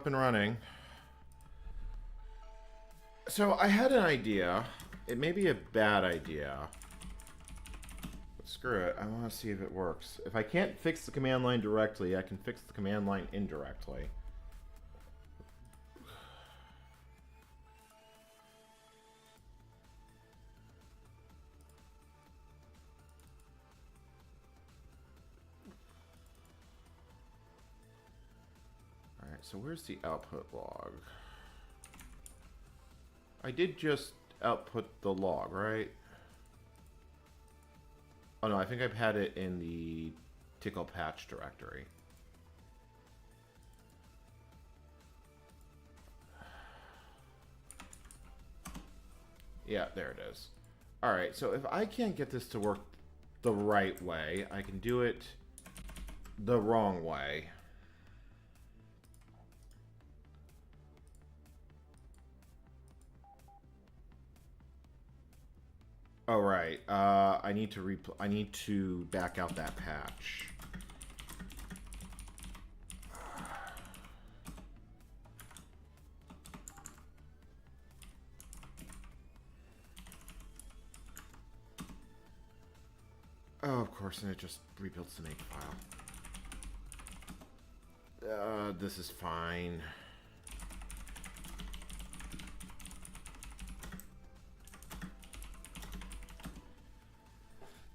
up and running. So I had an idea. It may be a bad idea. But screw it. I want to see if it works. If I can't fix the command line directly, I can fix the command line indirectly. Alright, so where's the output log? I did just output the log, right? Oh no, I think I've had it in the tickle patch directory. Yeah, there it is. Alright, so if I can't get this to work the right way, I can do it the wrong way. Oh right. I need to back out that patch. Oh, of course, and it just rebuilds the make file. This is fine.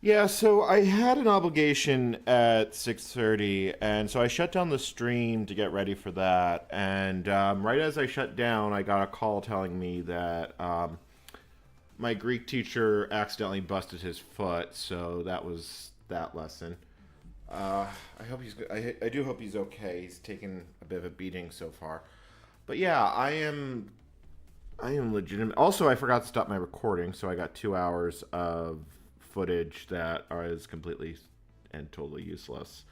Yeah, so I had an obligation at 6:30, and so I shut down the stream to get ready for that. And right as I shut down, I got a call telling me that my Greek teacher accidentally busted his foot, so that was that lesson. I hope he's good. I do hope he's okay. He's taken a bit of a beating so far. But yeah, I am legitimate. Also, I forgot to stop my recording, so I got 2 hours of footage that is completely and totally useless.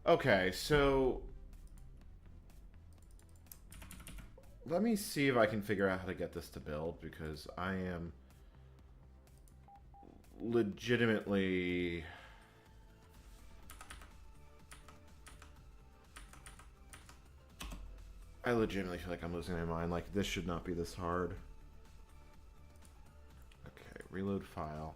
Okay, so let me see if I can figure out how to get this to build, because I am legitimately feel like I'm losing my mind. Like, this should not be this hard. Okay, reload file.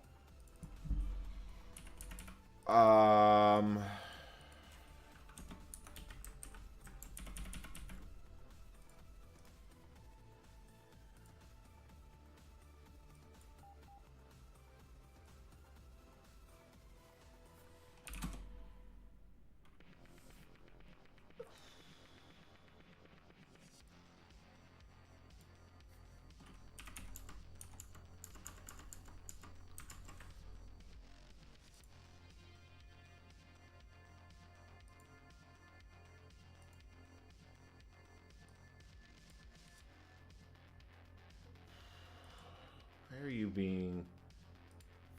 Where are you being?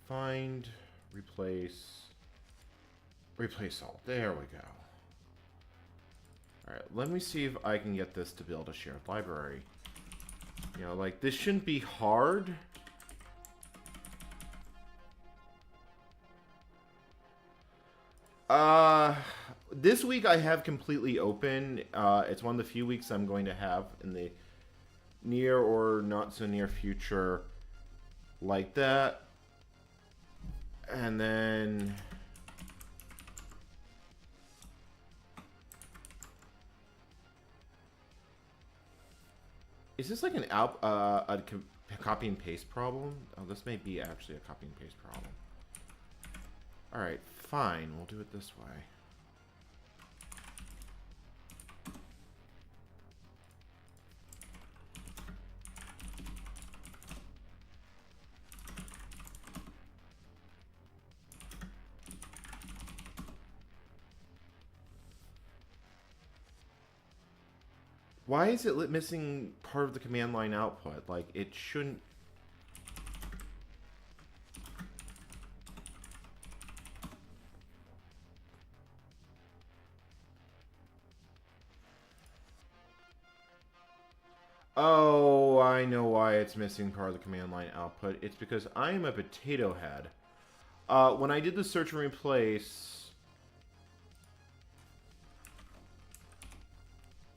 Find, replace all. There we go. Alright, let me see if I can get this to build a shared library. You know, like, this shouldn't be hard. This week I have completely open. It's one of the few weeks I'm going to have in the near or not so near future like that. And then is this like an a copy and paste problem? Oh, this may be actually a copy and paste problem. All right, fine. We'll do it this way. Why is it missing part of the command line output? Like, it shouldn't... Oh, I know why it's missing part of the command line output. It's because I am a potato head. When I did the search and replace...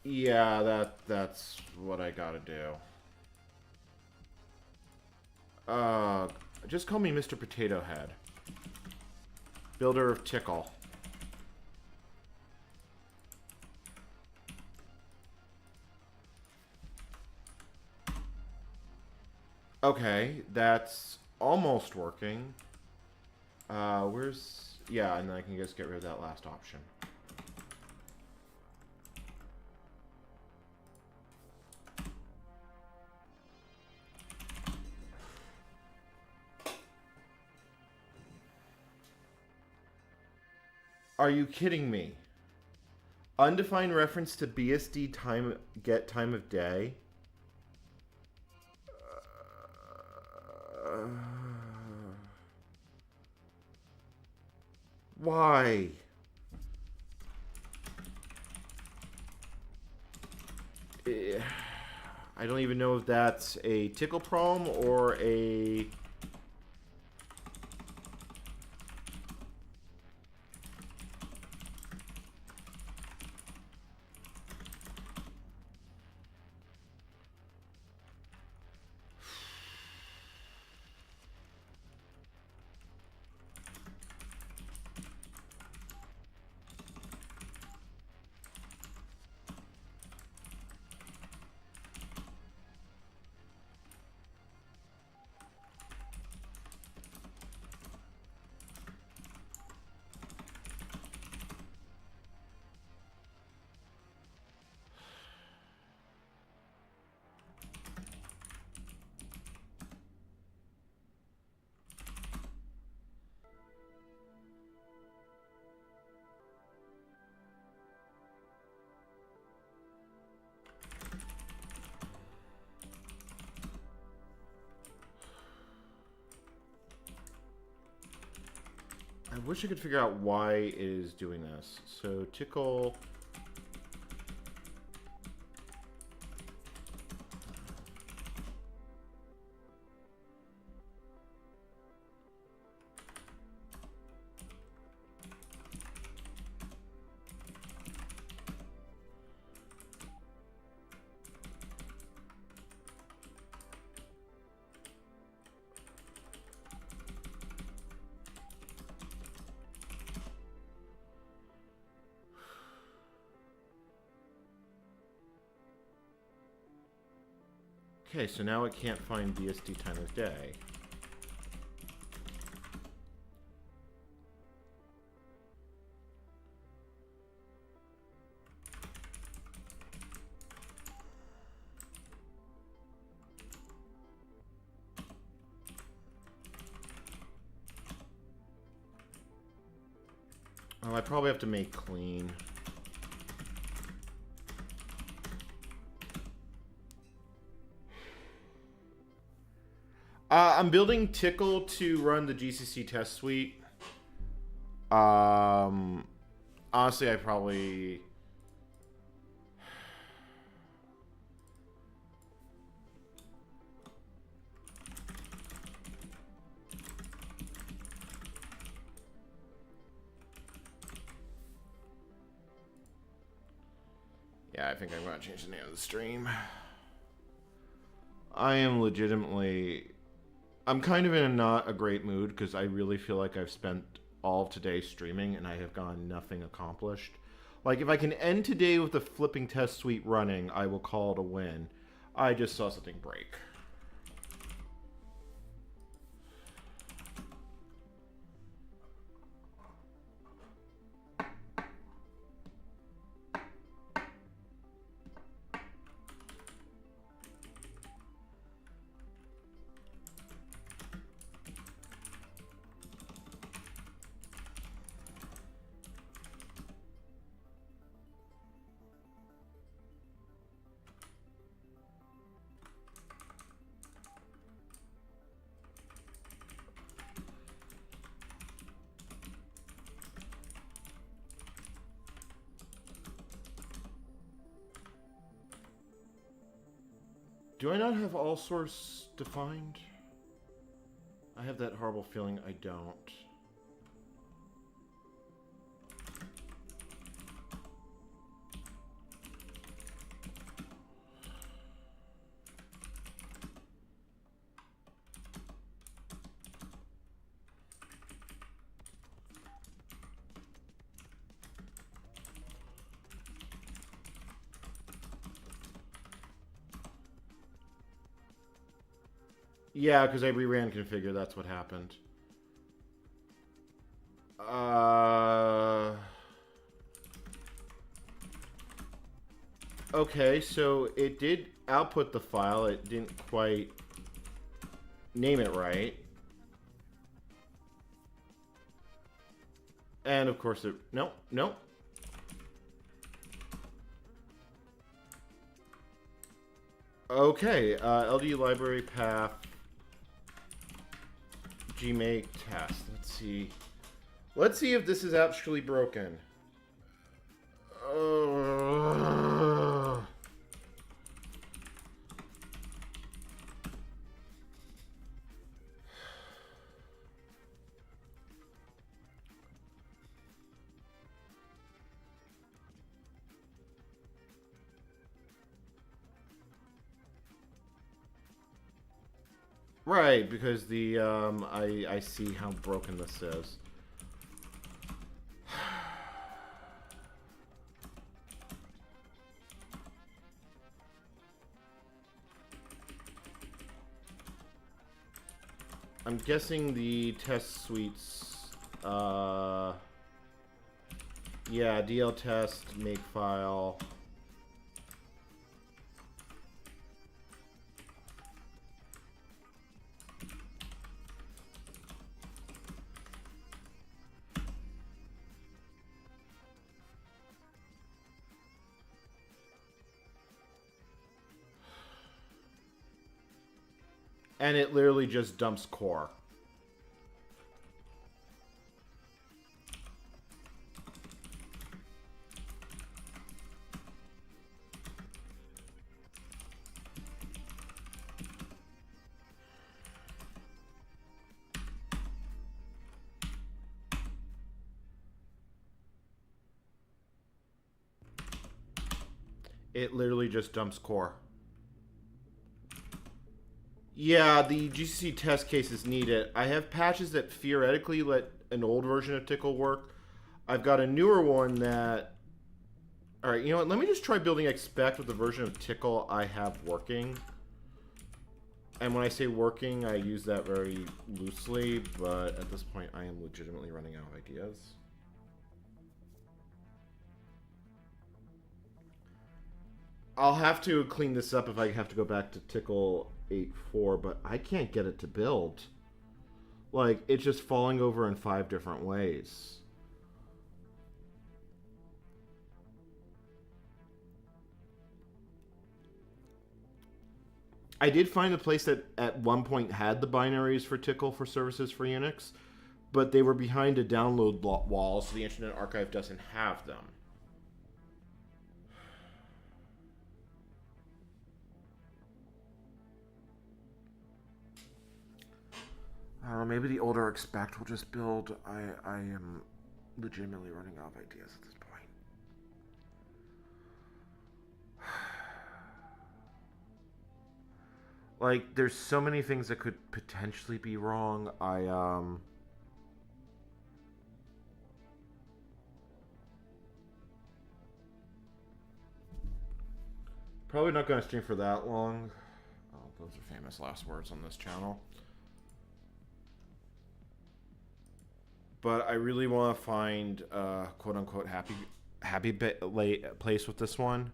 Yeah, that's what I gotta do. Just call me Mr. Potato Head. Builder of Tickle. Okay, that's almost working. Where's... Yeah, and then I can just get rid of that last option. Are you kidding me? Undefined reference to BSD time get time of day? Why? I don't even know if that's a tickle problem or a... I wish I could figure out why it is doing this. So, tickle... Okay, so now it can't find BSD time of day. Oh, I probably have to make clean. I'm building Tickle to run the GCC test suite. Honestly, I probably... Yeah, I think I'm going to change the name of the stream. I am legitimately... I'm kind of in a not a great mood because I really feel like I've spent all of today streaming and I have gone nothing accomplished. Like, if I can end today with the flipping test suite running, I will call it a win. I just saw something break. Do I not have all source defined? I have that horrible feeling I don't. Yeah, because I reran configure. That's what happened. Okay, so it did output the file. It didn't quite name it right. And of course it... Nope, nope. Okay, LD library path gmake test. Let's see. Let's see if this is actually broken. Right, because the I see how broken this is. I'm guessing the test suites, yeah, DL test, makefile. And it literally just dumps core. It literally just dumps core. Yeah, the GCC test cases need it. I have patches that theoretically let an old version of Tickle work. I've got a newer one that... Alright, you know what? Let me just try building expect with the version of Tickle I have working. And when I say working, I use that very loosely, but at this point I am legitimately running out of ideas. I'll have to clean this up if I have to go back to Tickle 8.4, but I can't get it to build. Like, it's just falling over in 5 different ways. I did find a place that at one point had the binaries for Tickle for services for Unix, but they were behind a download wall, so the Internet Archive doesn't have them. I don't know, maybe the older expect will just build. I am legitimately running out of ideas at this point. Like, there's so many things that could potentially be wrong. Probably not going to stream for that long. Oh, those are famous last words on this channel. But I really want to find a quote-unquote happy place with this one.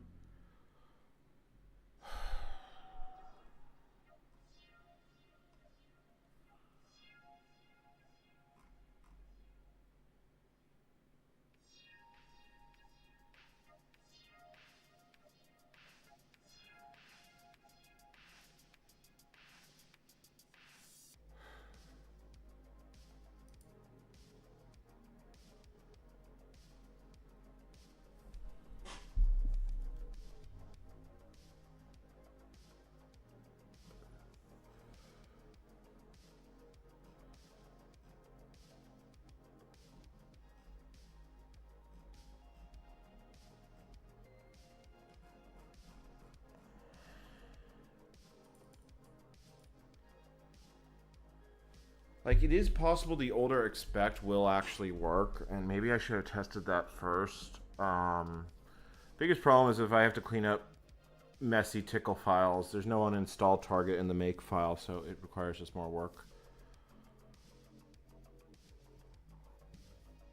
Like, it is possible the older expect will actually work, and maybe I should have tested that first. Biggest problem is if I have to clean up messy tickle files. There's no uninstall target in the make file, so it requires just more work.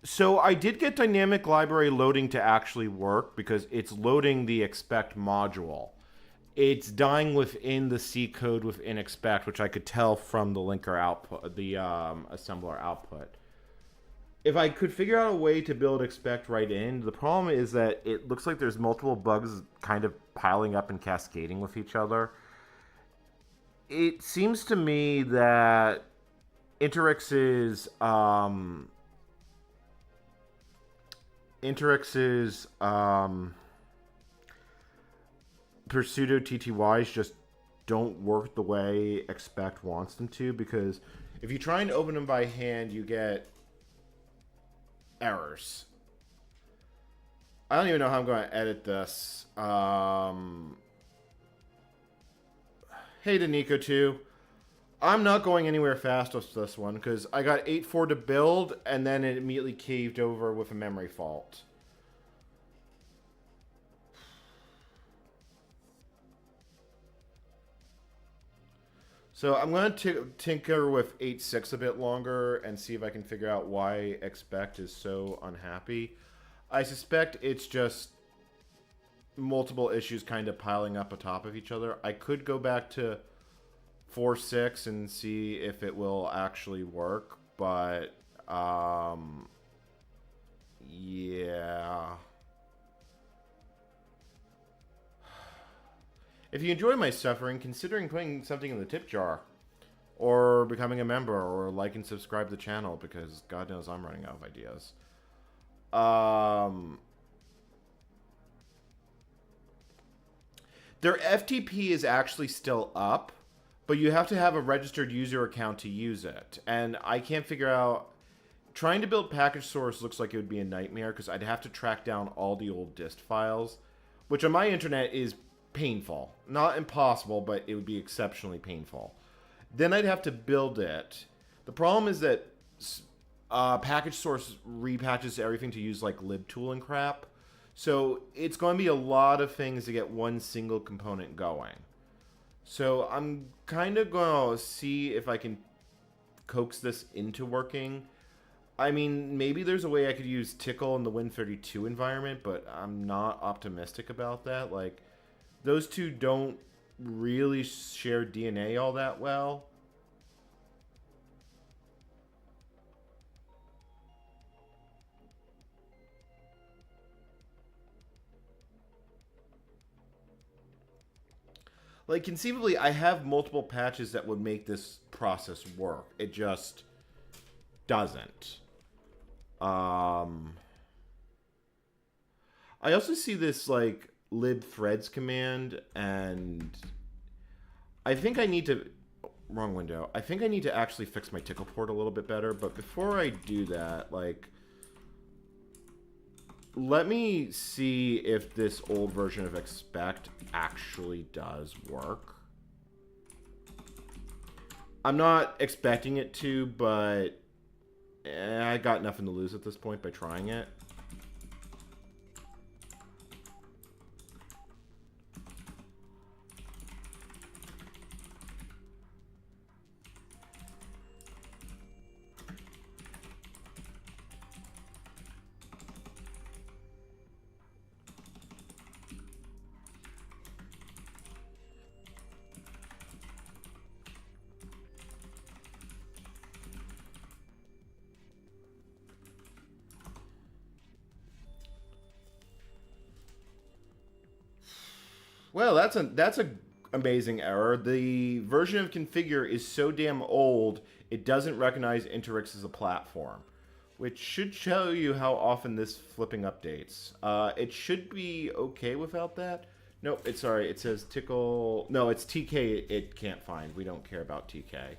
So I did get dynamic library loading to actually work because it's loading the expect module. It's dying within the C code within expect, which I could tell from the linker output, the assembler output. If I could figure out a way to build expect right in, the problem is that it looks like there's multiple bugs kind of piling up and cascading with each other. It seems to me that Interix's pseudo TTYs just don't work the way expect wants them to, because if you try and open them by hand, you get errors. I don't even know how I'm going to edit this. Hey to Nico too. I'm not going anywhere fast with this one because I got 8.4 to build and then it immediately caved over with a memory fault. So I'm going to tinker with 8.6 a bit longer and see if I can figure out why expect is so unhappy. I suspect it's just multiple issues kind of piling up atop of each other. I could go back to 4.6 and see if it will actually work, but yeah. If you enjoy my suffering, considering putting something in the tip jar, or becoming a member, or like and subscribe to the channel, because God knows I'm running out of ideas. Their FTP is actually still up, but you have to have a registered user account to use it. And I can't figure out... Trying to build package source looks like it would be a nightmare, because I'd have to track down all the old dist files, which on my internet is painful. Not impossible, but it would be exceptionally painful. Then I'd have to build it. The problem is that package source repatches everything to use like libtool and crap. So it's going to be a lot of things to get one single component going. So I'm kind of going to see if I can coax this into working. I mean, maybe there's a way I could use Tickle in the Win32 environment, but I'm not optimistic about that. Like, those two don't really share DNA all that well. Like, conceivably, I have multiple patches that would make this process work. It just doesn't. I also see this, like, libthreads command, and I think I need to... Wrong window. I think I need to actually fix my tickle port a little bit better, but before I do that, like... Let me see if this old version of expect actually does work. I'm not expecting it to, but I got nothing to lose at this point by trying it. Well, that's a amazing error. The version of configure is so damn old, it doesn't recognize Interix as a platform, which should show you how often this flipping updates. It should be okay without that. Nope, it's sorry. It says tickle. No, it's TK. It can't find. We don't care about TK.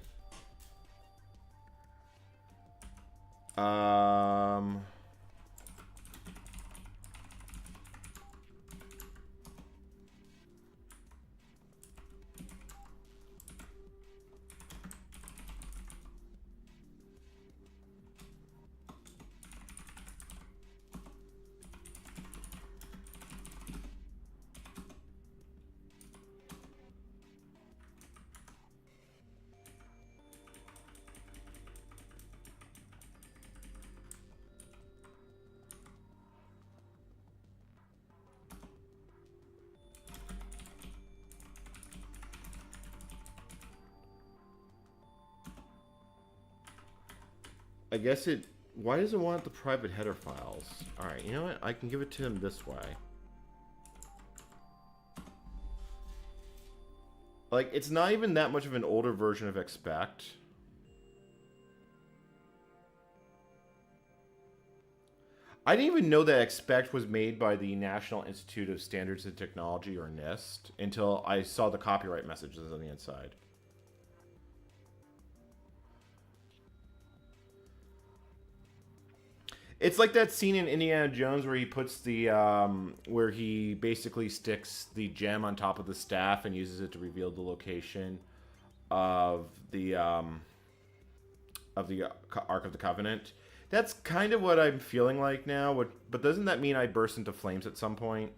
I guess it... Why does it want the private header files? Alright, you know what? I can give it to him this way. Like, it's not even that much of an older version of expect. I didn't even know that expect was made by the National Institute of Standards and Technology, or NIST, until I saw the copyright messages on the inside. It's like that scene in Indiana Jones where he puts the, where he basically sticks the gem on top of the staff and uses it to reveal the location of the Ark of the Covenant. That's kind of what I'm feeling like now, but doesn't that mean I burst into flames at some point?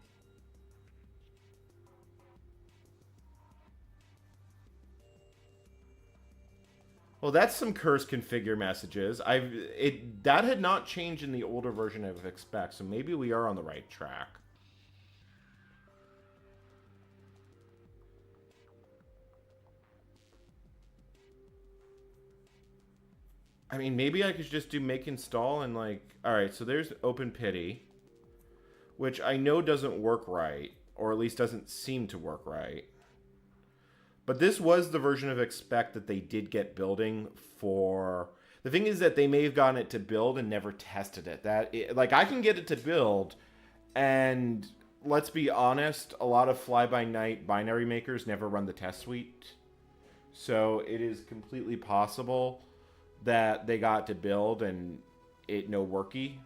Well, that's some curse configure messages. That had not changed in the older version of expect, so maybe we are on the right track. I mean, maybe I could just do make install and like... Alright, so there's open pity, which I know doesn't work right, or at least doesn't seem to work right. But this was the version of expect that they did get building for... The thing is that they may have gotten it to build and never tested it. Like, I can get it to build, and let's be honest, a lot of fly-by-night binary makers never run the test suite. So it is completely possible that they got to build and it no worky.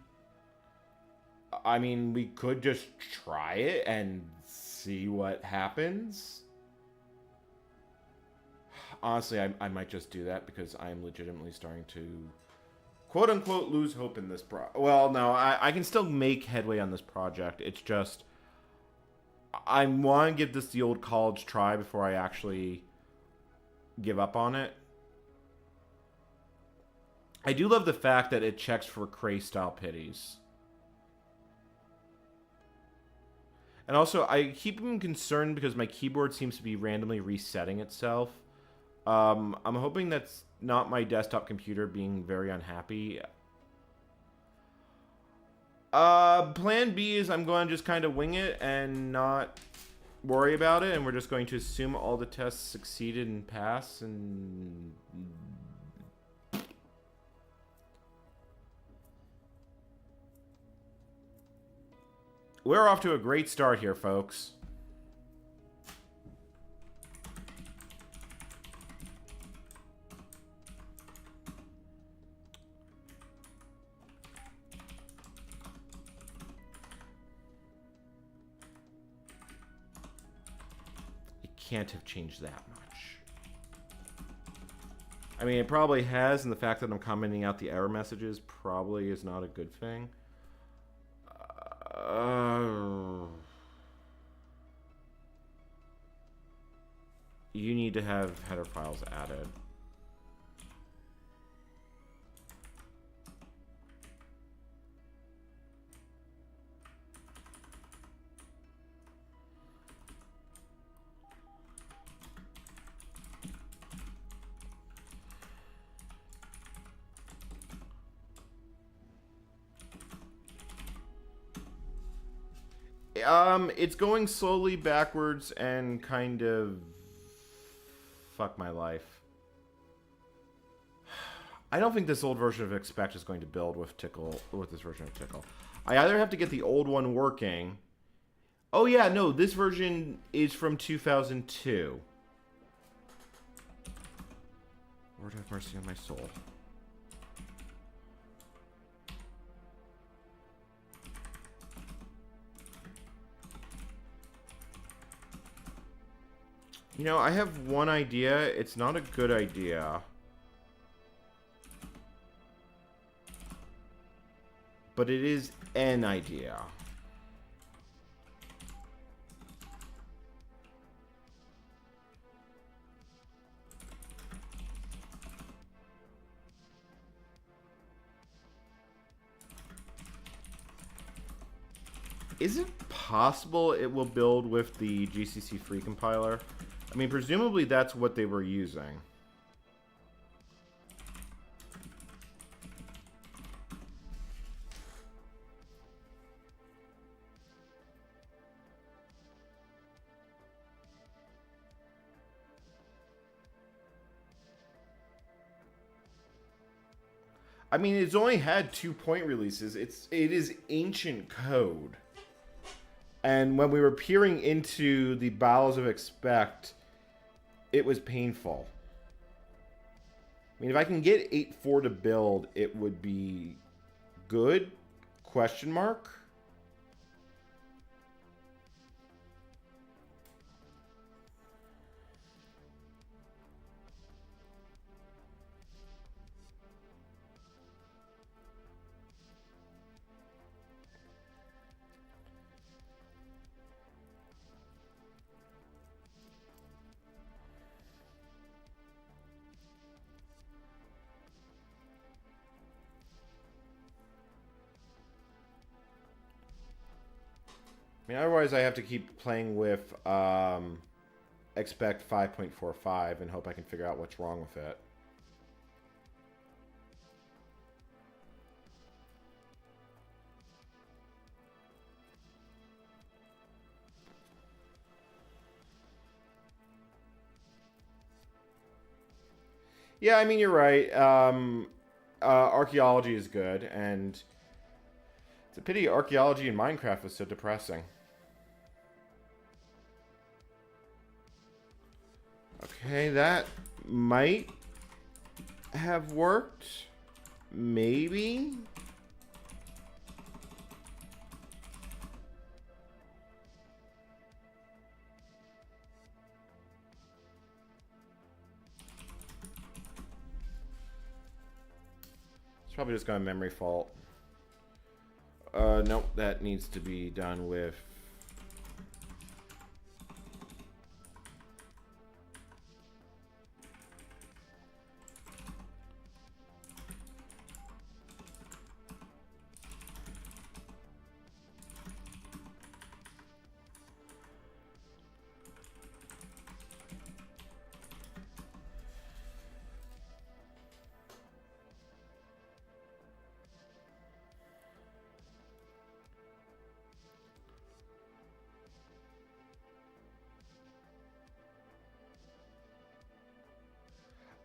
I mean, we could just try it and see what happens. Honestly, I might just do that because I am legitimately starting to, quote-unquote, lose hope in this Well, no, I can still make headway on this project. It's just, I want to give this the old college try before I actually give up on it. I do love the fact that it checks for Cray-style pities. And also, I keep being concerned because my keyboard seems to be randomly resetting itself. I'm hoping that's not my desktop computer being very unhappy. Plan B is I'm going to just kind of wing it and not worry about it, and we're just going to assume all the tests succeeded and pass, and... We're off to a great start here, folks. Can't have changed that much. I mean, it probably has, and the fact that I'm commenting out the error messages probably is not a good thing. You need to have header files added. It's going slowly backwards and kind of... Fuck my life. I don't think this old version of expect is going to build with Tickle, with this version of Tickle. I either have to get the old one working... Oh yeah, no, this version is from 2002. Lord have mercy on my soul. You know, I have one idea. It's not a good idea. But it is an idea. Is it possible it will build with the GCC free compiler? I mean, presumably that's what they were using. I mean, it's only had 2 point releases. It is ancient code. And when we were peering into the bowels of expect, it was painful. I mean, if I can get 8.4 to build, it would be good? Question mark? I mean, otherwise I have to keep playing with expect 5.45 and hope I can figure out what's wrong with it. Yeah, I mean, you're right. Archaeology is good, and it's a pity archaeology in Minecraft was so depressing. Okay, that might have worked. Maybe. It's probably just got a memory fault. Nope, that needs to be done with.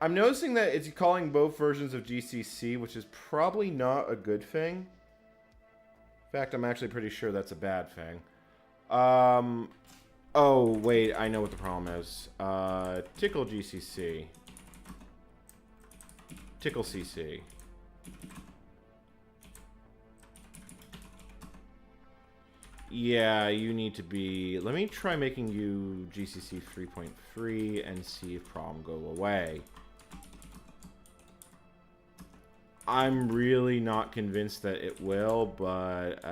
I'm noticing that it's calling both versions of GCC, which is probably not a good thing. In fact, I'm actually pretty sure that's a bad thing. Oh, wait, I know what the problem is. Tickle GCC. Tickle CC. Yeah, you need to be... Let me try making you GCC 3.3 and see if problem go away. I'm really not convinced that it will, but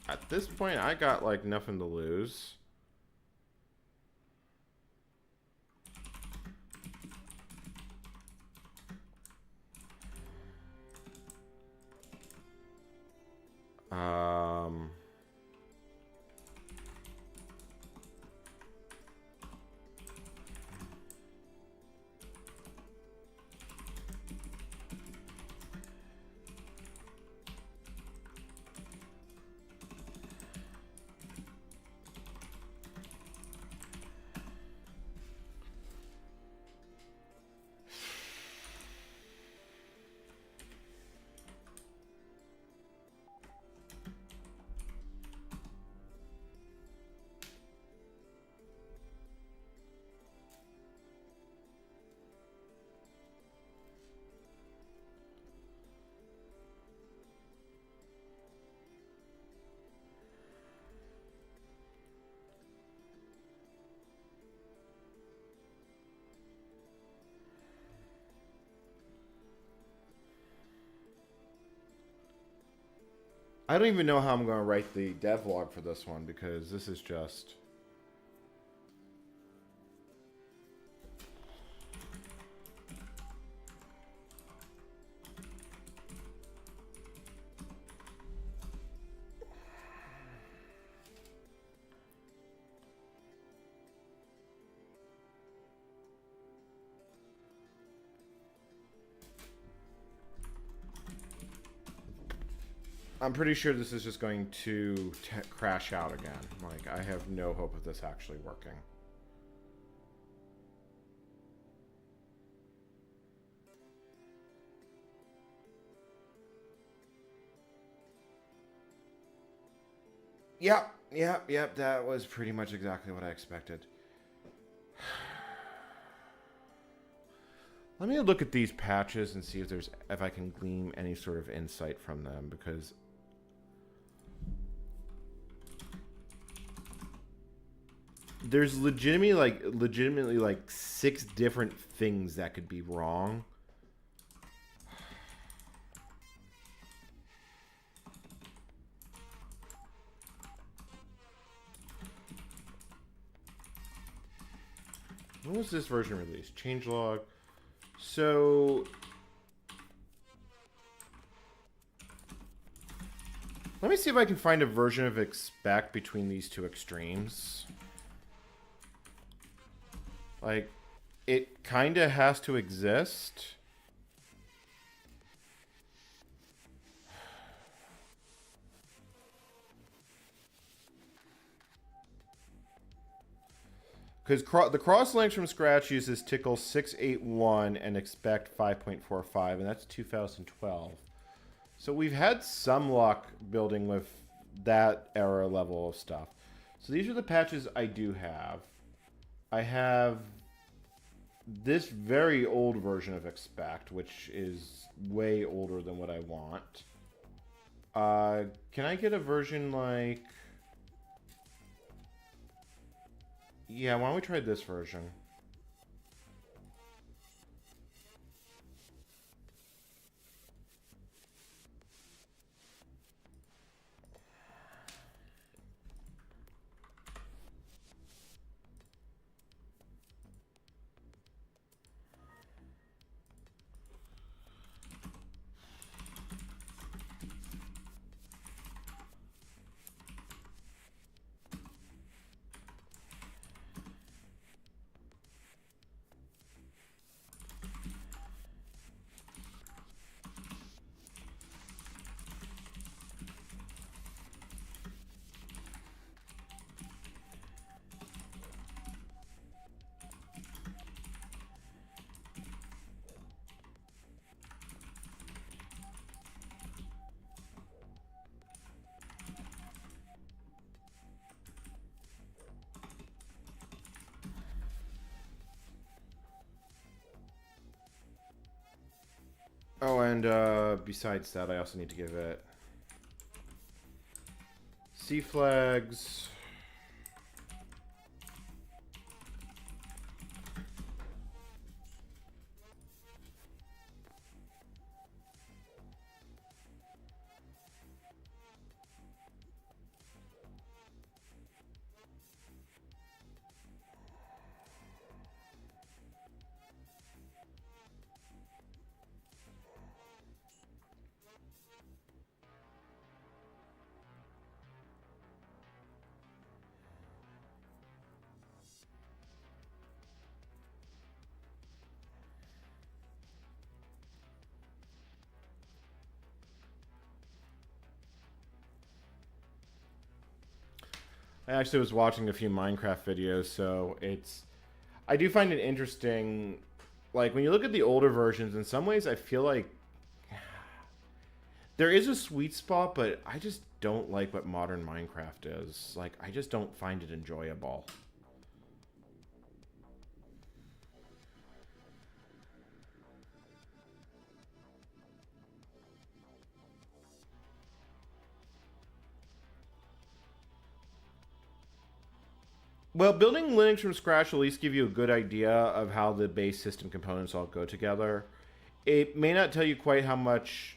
at this point, I got like nothing to lose. I don't even know how I'm going to write the devlog for this one because this is just... I'm pretty sure this is just going to crash out again. Like, I have no hope of this actually working. Yep. That was pretty much exactly what I expected. Let me look at these patches and see if I can glean any sort of insight from them, because there's legitimately like 6 different things that could be wrong. When was this version released? Changelog. So let me see if I can find a version of expect between these two extremes. Like, it kind of has to exist. Because the cross links from scratch uses Tickle 681 and expect 5.45, and that's 2012. So we've had some luck building with that era level of stuff. So these are the patches I do have. I have this very old version of expect, which is way older than what I want. Can I get a version like... Yeah, why don't we try this version? Oh, and besides that, I also need to give it C flags. I actually was watching a few Minecraft videos, so I do find it interesting. Like, when you look at the older versions, in some ways I feel like there is a sweet spot, but I just don't like what modern Minecraft is. Like, I just don't find it enjoyable. Well, building Linux from scratch will at least give you a good idea of how the base system components all go together. It may not tell you quite how much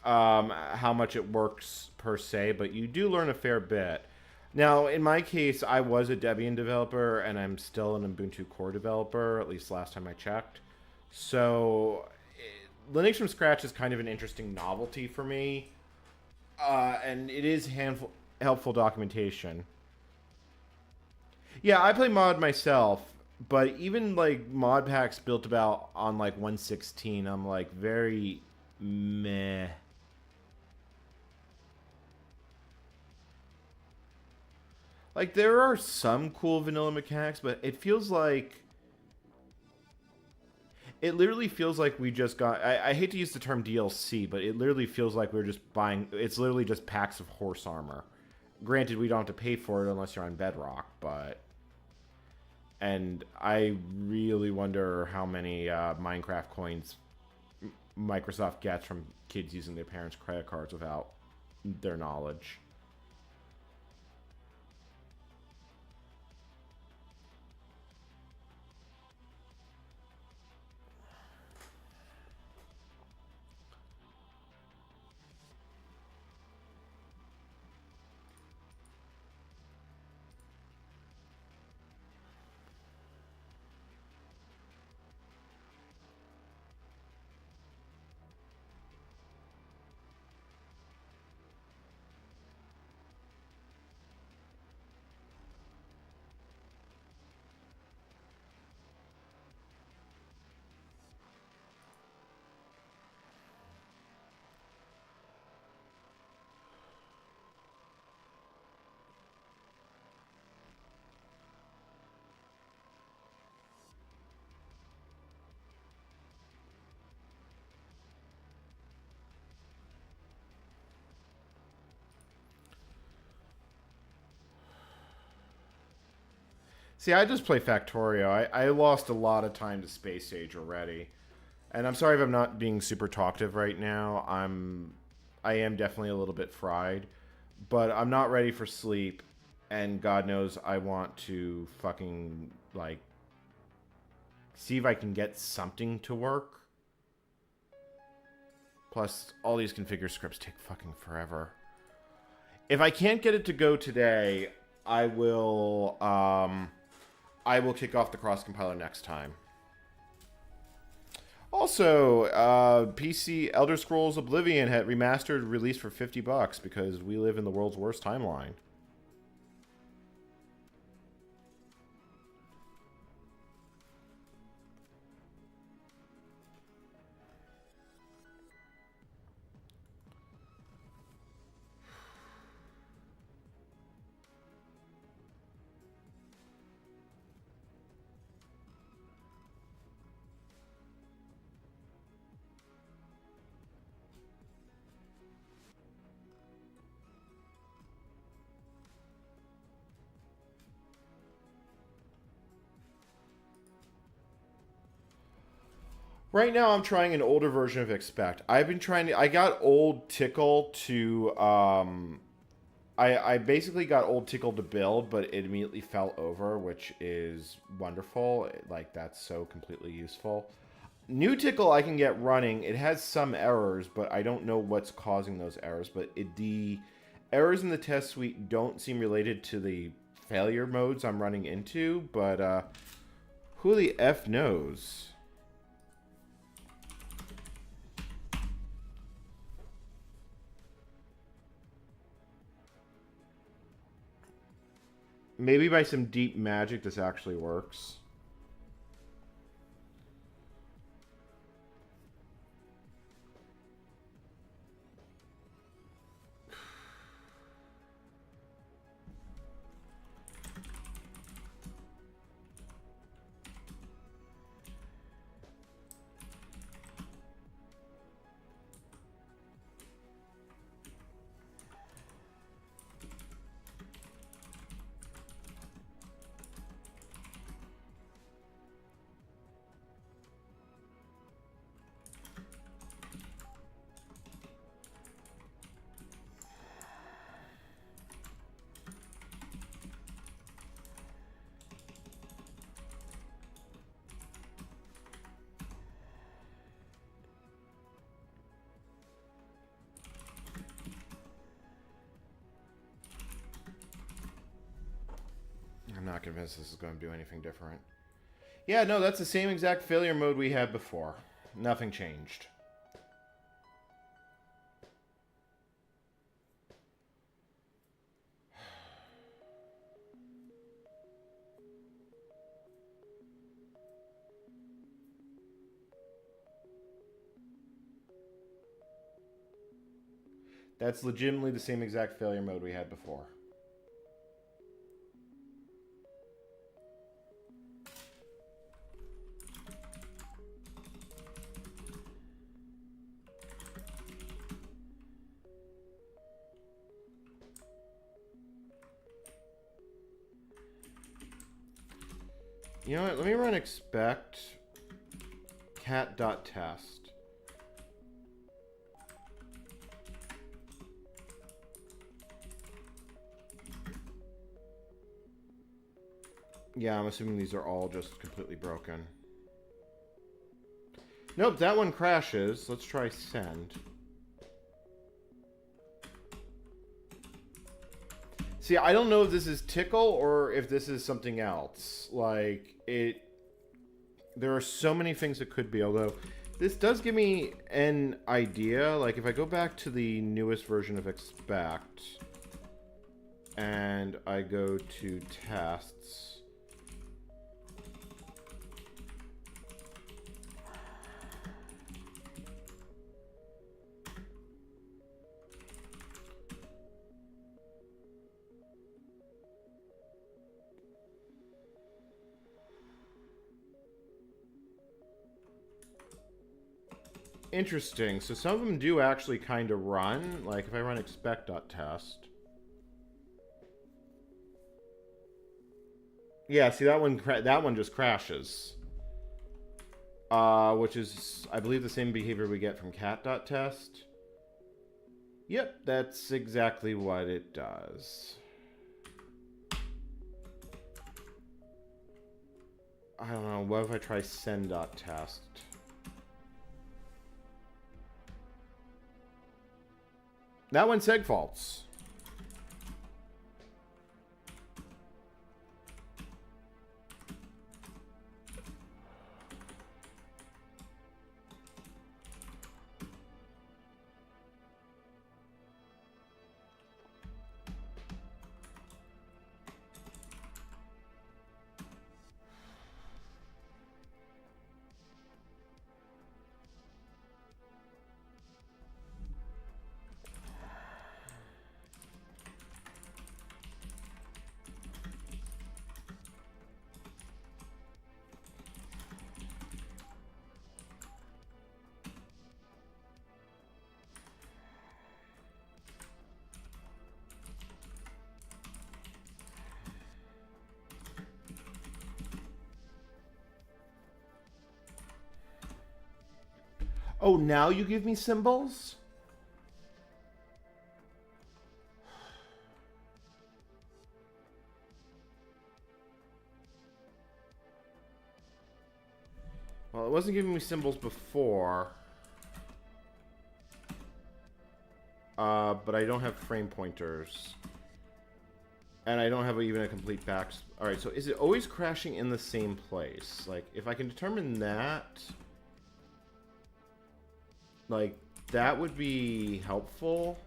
it works per se, but you do learn a fair bit. Now, in my case, I was a Debian developer, and I'm still an Ubuntu core developer, at least last time I checked. So, Linux from scratch is kind of an interesting novelty for me, and it is helpful documentation. Yeah, I play mod myself, but even like mod packs built about on like 116, I'm like very meh. Like, there are some cool vanilla mechanics, but it literally feels like we just got... I hate to use the term DLC, but it literally feels like we're just buying... It's literally just packs of horse armor. Granted, we don't have to pay for it unless you're on Bedrock, but... And I really wonder how many Minecraft coins Microsoft gets from kids using their parents' credit cards without their knowledge. See, I just play Factorio. I lost a lot of time to Space Age already. And I'm sorry if I'm not being super talkative right now. I am definitely a little bit fried. But I'm not ready for sleep. And God knows I want to fucking, like, see if I can get something to work. Plus, all these configure scripts take fucking forever. If I can't get it to go today, I will kick off the cross compiler next time. Also, PC Elder Scrolls Oblivion had remastered, released for $50 because we live in the world's worst timeline. Right now, I'm trying an older version of Expect. I've been trying to... I got old Tickle to... I basically got old Tickle to build, but it immediately fell over, which is wonderful. Like, that's so completely useful. New Tickle I can get running. It has some errors, but I don't know what's causing those errors. But the errors in the test suite don't seem related to the failure modes I'm running into, but who the F knows? Maybe by some deep magic this actually works. I'm not convinced this is going to do anything different. Yeah, no, that's the same exact failure mode we had before. Nothing changed. That's legitimately the same exact failure mode we had before. You know what? Let me run expect cat.test. Yeah, I'm assuming these are all just completely broken. Nope, that one crashes. Let's try send. See, I don't know if this is Tickle or if this is something else. Like, there are so many things it could be, although this does give me an idea. Like, if I go back to the newest version of expect, and I go to tests, interesting. So some of them do actually kind of run. Like if I run expect.test. Yeah, see that one just crashes. Which is, I believe, the same behavior we get from cat.test. Yep, that's exactly what it does. I don't know, what if I try send.test? That one seg faults. Oh, now you give me symbols? Well, it wasn't giving me symbols before. But I don't have frame pointers. And I don't have even a complete back... Alright, so is it always crashing in the same place? Like, if I can determine that... Like, that would be helpful?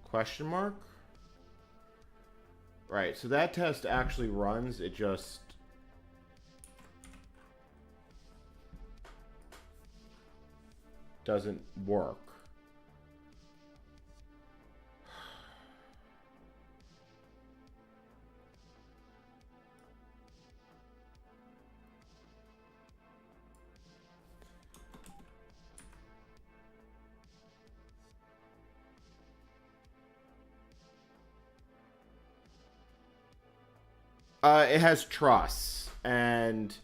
Question mark? Right, so that test actually runs, it just... doesn't work. It has truss, and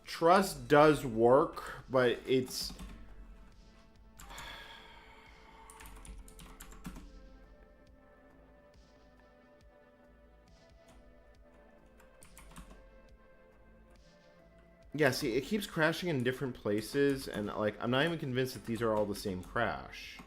truss does work, but it's... Yeah, see, it keeps crashing in different places, and, like, I'm not even convinced that these are all the same crash.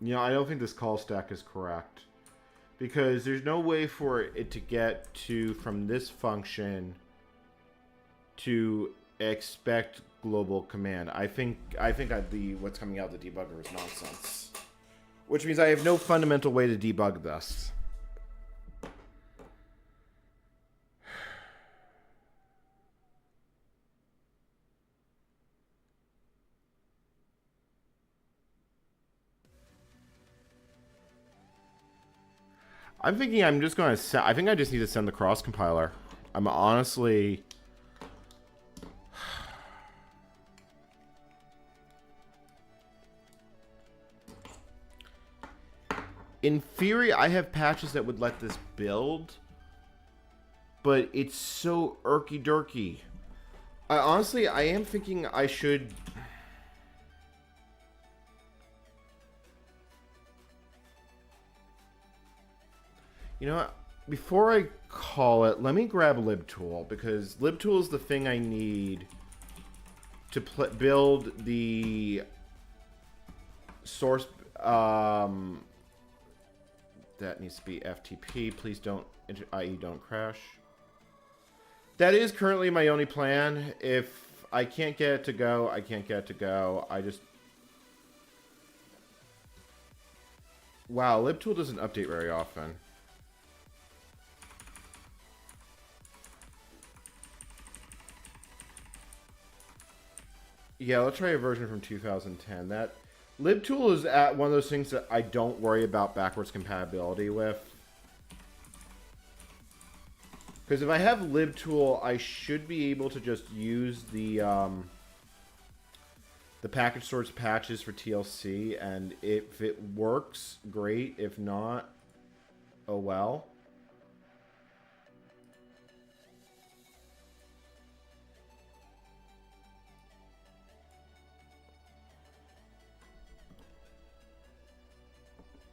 You know, I don't think this call stack is correct. Because there's no way for it to get to, from this function, to expect global command. I think what's coming out of the debugger is nonsense. Which means I have no fundamental way to debug this. I'm thinking I'm just going to... I think I just need to send the cross compiler. I'm honestly... In theory, I have patches that would let this build, but it's so irky-dirky. Honestly, I am thinking I should... You know what? Before I call it, let me grab libtool, because libtool is the thing I need to build the source... that needs to be FTP. Please don't, IE don't crash. That is currently my only plan. If I can't get it to go, I can't get it to go. I just... Wow, libtool doesn't update very often. Yeah, let's try a version from 2010. That libtool is at one of those things that I don't worry about backwards compatibility with. Because if I have libtool, I should be able to just use the package source patches for TLC, and if it works, great. If not, oh well.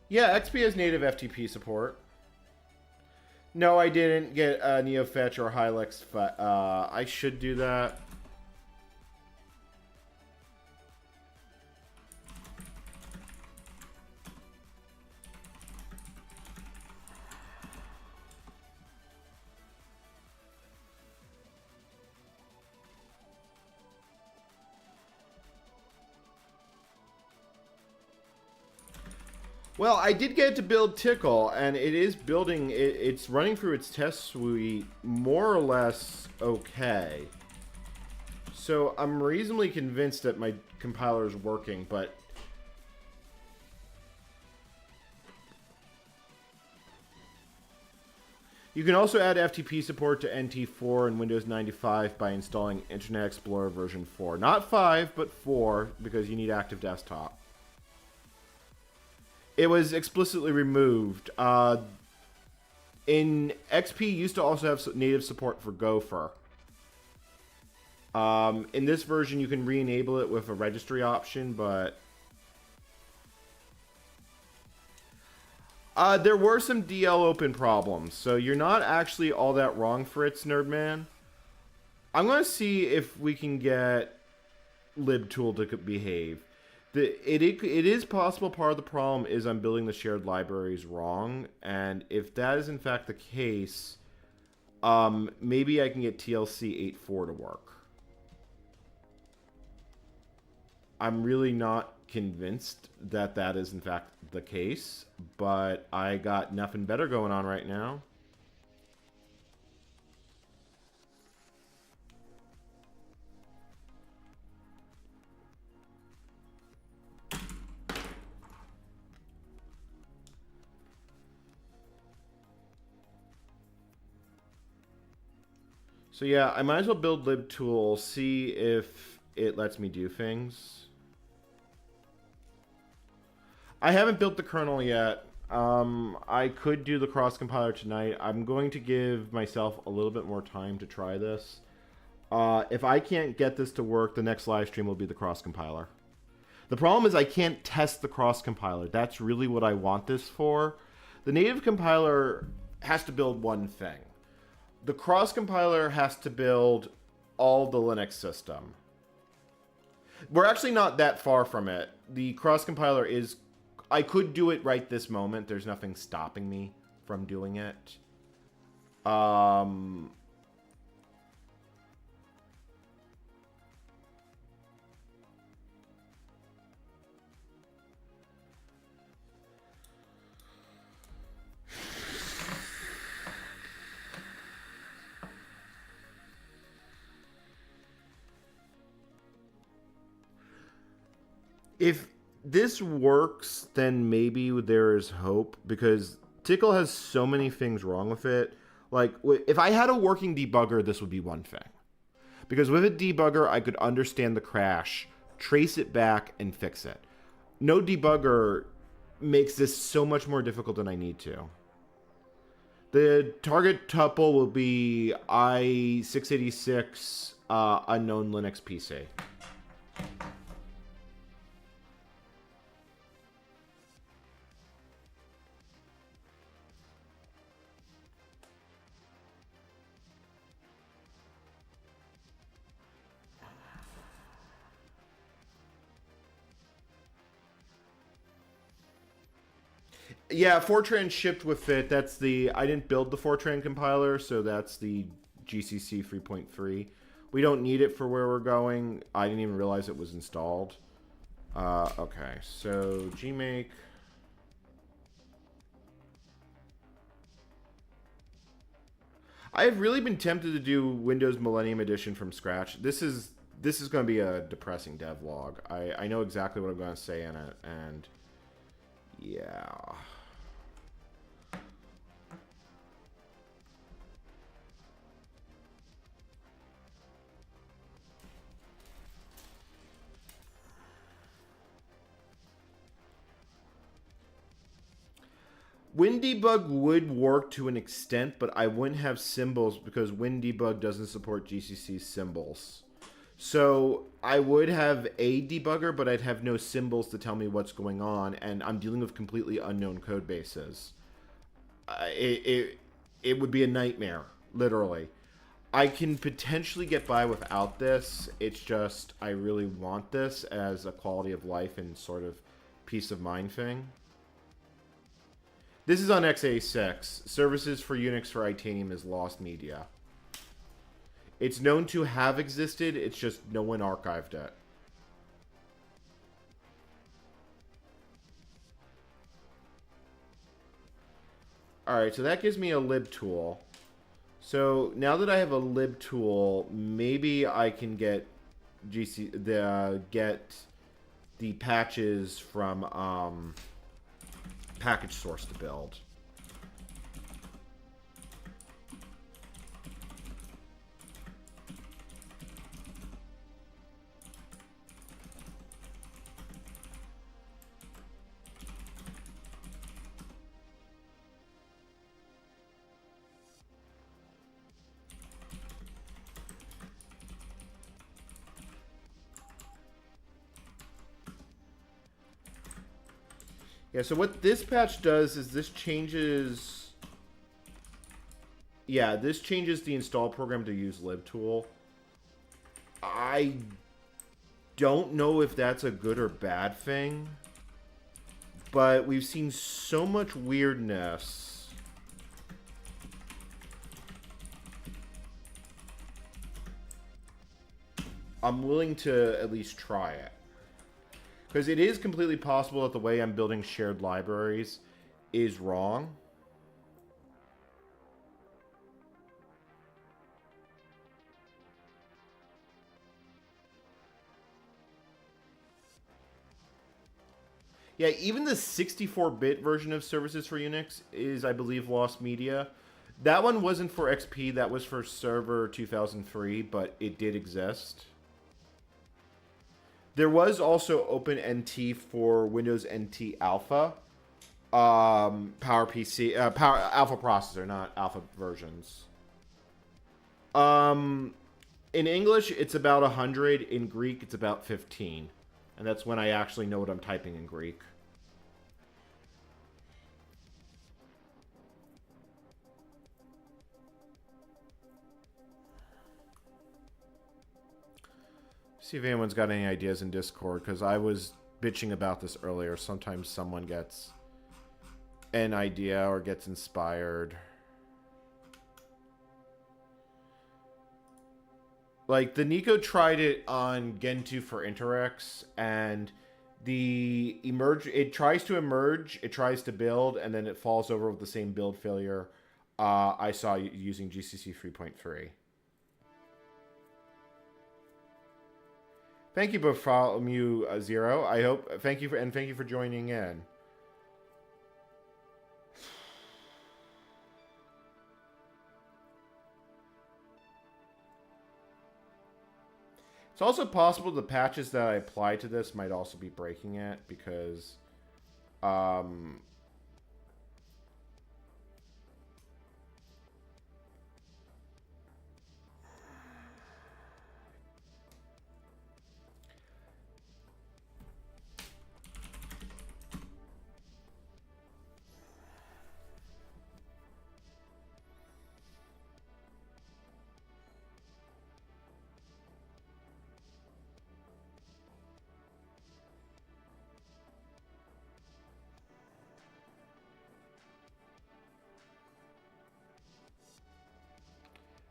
Yeah, XP has native FTP support. No, I didn't get NeoFetch or Hilux. I should do that. Well, I did get it to build Tickle, and it is building, it's running through its test suite more or less okay. So I'm reasonably convinced that my compiler is working, but... You can also add FTP support to NT4 and Windows 95 by installing Internet Explorer version 4. Not 5, but 4, because you need active desktop. It was explicitly removed. In XP, used to also have native support for Gopher. In this version, you can re-enable it with a registry option, but... there were some DL open problems, so you're not actually all that wrong, Fritz, Nerdman. I'm going to see if we can get libtool to behave. It is possible part of the problem is I'm building the shared libraries wrong, and if that is in fact the case, maybe I can get TLC 8.4 to work. I'm really not convinced that that is in fact the case, but I got nothing better going on right now. So yeah, I might as well build libtool, see if it lets me do things. I haven't built the kernel yet. I could do the cross compiler tonight. I'm going to give myself a little bit more time to try this. If I can't get this to work, the next live stream will be the cross compiler. The problem is I can't test the cross compiler. That's really what I want this for. The native compiler has to build one thing. The cross compiler has to build all the Linux system. We're actually not that far from it. The cross compiler is I could do it right this moment. There's nothing stopping me from doing it. If this works, then maybe there is hope, because Tickle has so many things wrong with it. Like, if I had a working debugger, this would be one thing. Because with a debugger, I could understand the crash, trace it back, and fix it. No debugger makes this so much more difficult than I need to. The target tuple will be i686 unknown Linux PC. Yeah, Fortran shipped with it. That's the... I didn't build the Fortran compiler, so that's the GCC 3.3. We don't need it for where we're going. I didn't even realize it was installed. Okay, so gmake... I've really been tempted to do Windows Millennium Edition from scratch. This is going to be a depressing devlog. I know exactly what I'm going to say in it, and... yeah... WinDebug would work to an extent, but I wouldn't have symbols because WinDebug doesn't support GCC symbols. So I would have a debugger, but I'd have no symbols to tell me what's going on, and I'm dealing with completely unknown code bases. It would be a nightmare, literally. I can potentially get by without this. It's just I really want this as a quality of life and sort of peace of mind thing. This is on x86. Services for Unix for Itanium is lost media. It's known to have existed, it's just no one archived it. Alright, so that gives me a lib tool. So now that I have a lib tool, maybe I can get get the patches from package source to build. Yeah, so what this patch does is this changes... yeah, this changes the install program to use libtool. I don't know if that's a good or bad thing, but we've seen so much weirdness. I'm willing to at least try it. Because it is completely possible that the way I'm building shared libraries is wrong. Yeah, even the 64-bit version of Services for Unix is, I believe, lost media. That one wasn't for XP, that was for Server 2003, but it did exist. There was also OpenNT for Windows NT Alpha, PowerPC, Alpha processor, not Alpha versions. In English, it's about 100. In Greek, it's about 15. And that's when I actually know what I'm typing in Greek. See if anyone's got any ideas in Discord, because I was bitching about this earlier. Sometimes someone gets an idea or gets inspired. Like, the Nico tried it on Gentoo for Interx, and the it tries to emerge, it tries to build, and then it falls over with the same build failure I saw using GCC 3.3. Thank you, Bartholomew Zero. I hope. Thank you for joining in. It's also possible the patches that I apply to this might also be breaking it because,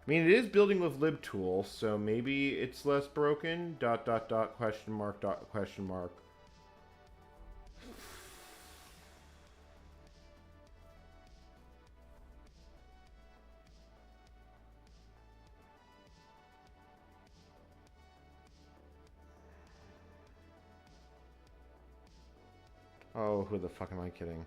I mean, it is building with libtool, so maybe it's less broken. ... question mark ... question mark. Oh, who the fuck am I kidding?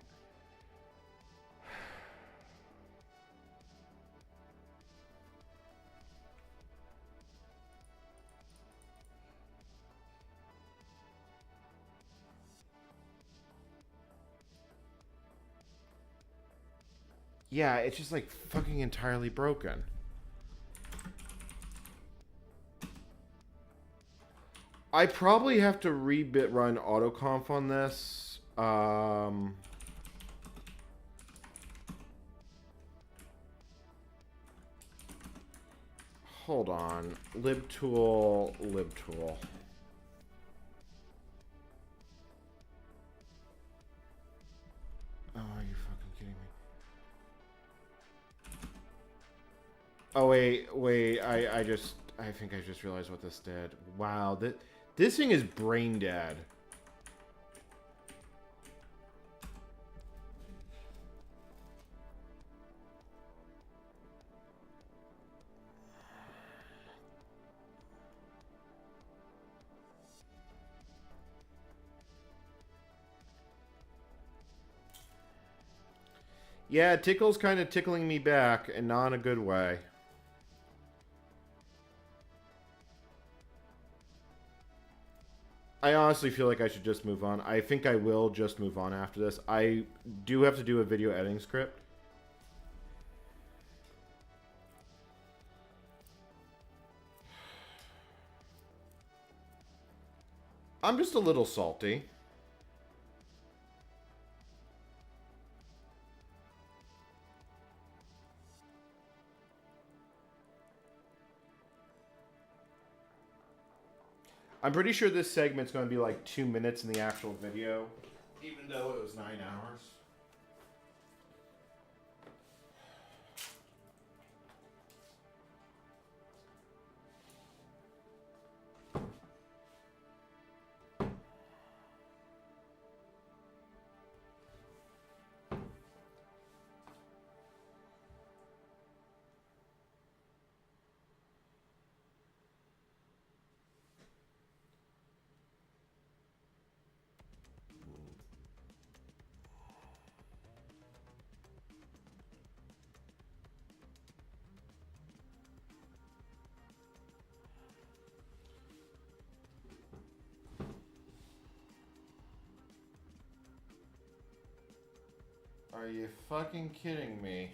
Yeah, it's just like fucking entirely broken. I probably have to re-bit run autoconf on this. Hold on. Libtool. Oh, are you fucking kidding me? Oh, wait. I think I just realized what this did. Wow, this thing is brain dead. Yeah, Tickle's kind of tickling me back, and not in a good way. I honestly feel like I should just move on. I think I will just move on after this. I do have to do a video editing script. I'm just a little salty. I'm pretty sure this segment's going to be like 2 minutes in the actual video, even though it was 9 hours. Are you fucking kidding me?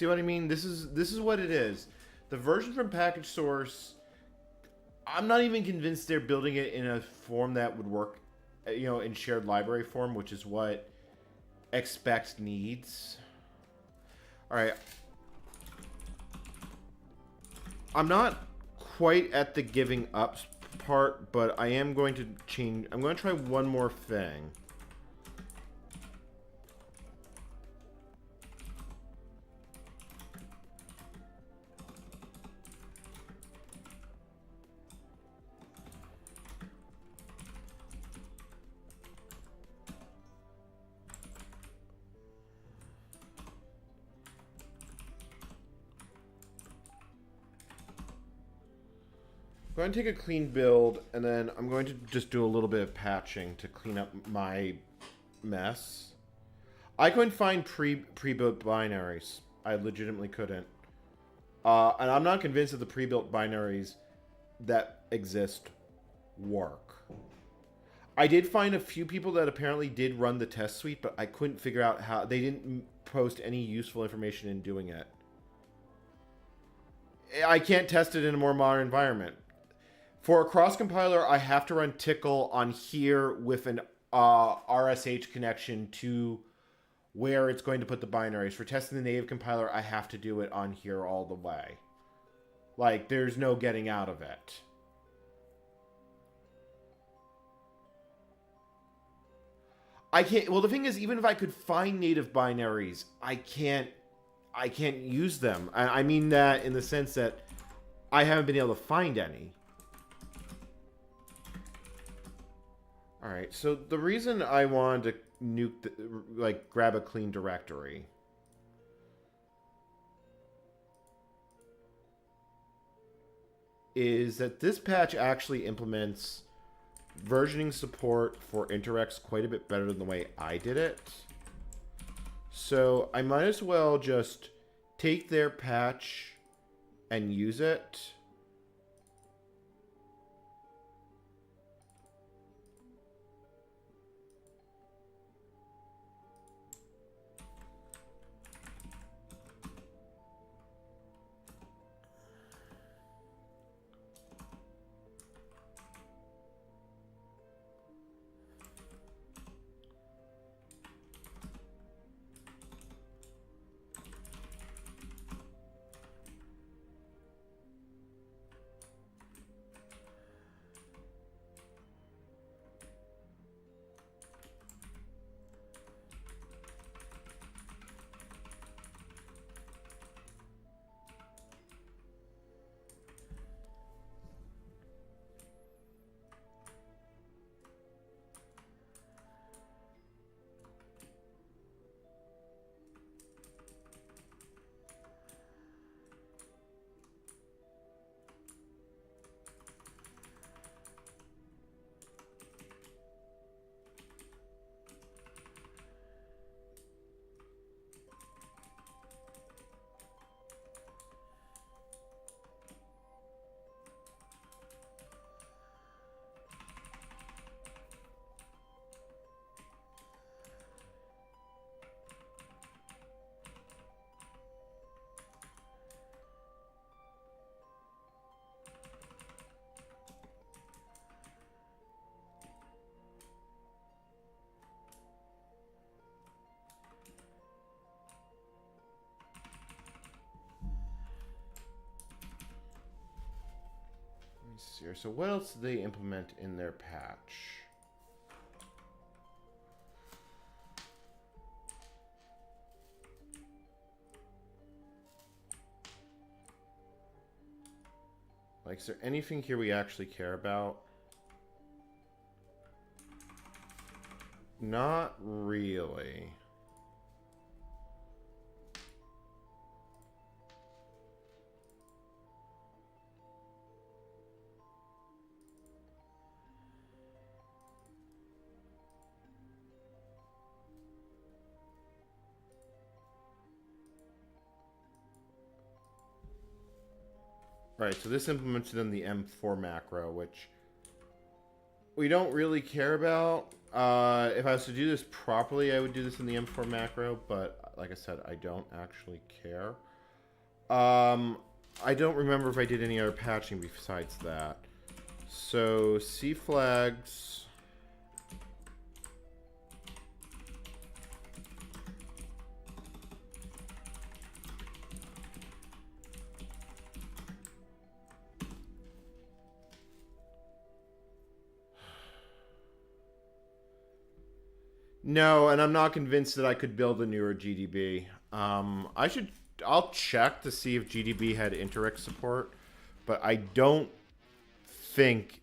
See what I mean? This is what it is. The version from package source, I'm not even convinced they're building it in a form that would work, you know, in shared library form, which is what expect needs. All right. I'm not quite at the giving up part, but I am going to change. I'm going to try one more thing. I'm going to take a clean build, and then I'm going to just do a little bit of patching to clean up my mess. I couldn't find pre-built binaries. I legitimately couldn't. And I'm not convinced that the pre-built binaries that exist work. I did find a few people that apparently did run the test suite, but I couldn't figure out how. They didn't post any useful information in doing it. I can't test it in a more modern environment. For a cross-compiler, I have to run Tickle on here with an RSH connection to where it's going to put the binaries. For testing the native compiler, I have to do it on here all the way. Like, there's no getting out of it. I can't... Well, the thing is, even if I could find native binaries, I can't use them. I mean that in the sense that I haven't been able to find any. Alright, so the reason I wanted to nuke, grab a clean directory is that this patch actually implements versioning support for InterX quite a bit better than the way I did it. So I might as well just take their patch and use it. Here. So what else did they implement in their patch? Like, is there anything here we actually care about? Not really. Right, so this implements it in the M4 macro, which we don't really care about. If I was to do this properly, I would do this in the M4 macro, but like I said, I don't actually care. I don't remember if I did any other patching besides that. So, C flags. No, and I'm not convinced that I could build a newer GDB. I'll check to see if GDB had Interx support, but I don't think.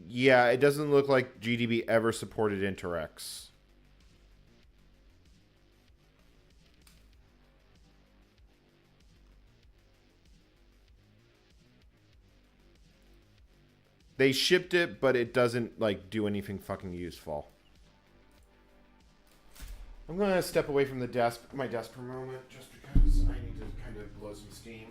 Yeah, it doesn't look like GDB ever supported Interx. They shipped it, but it doesn't like do anything fucking useful. I'm gonna step away from my desk for a moment, just because I need to kind of blow some steam.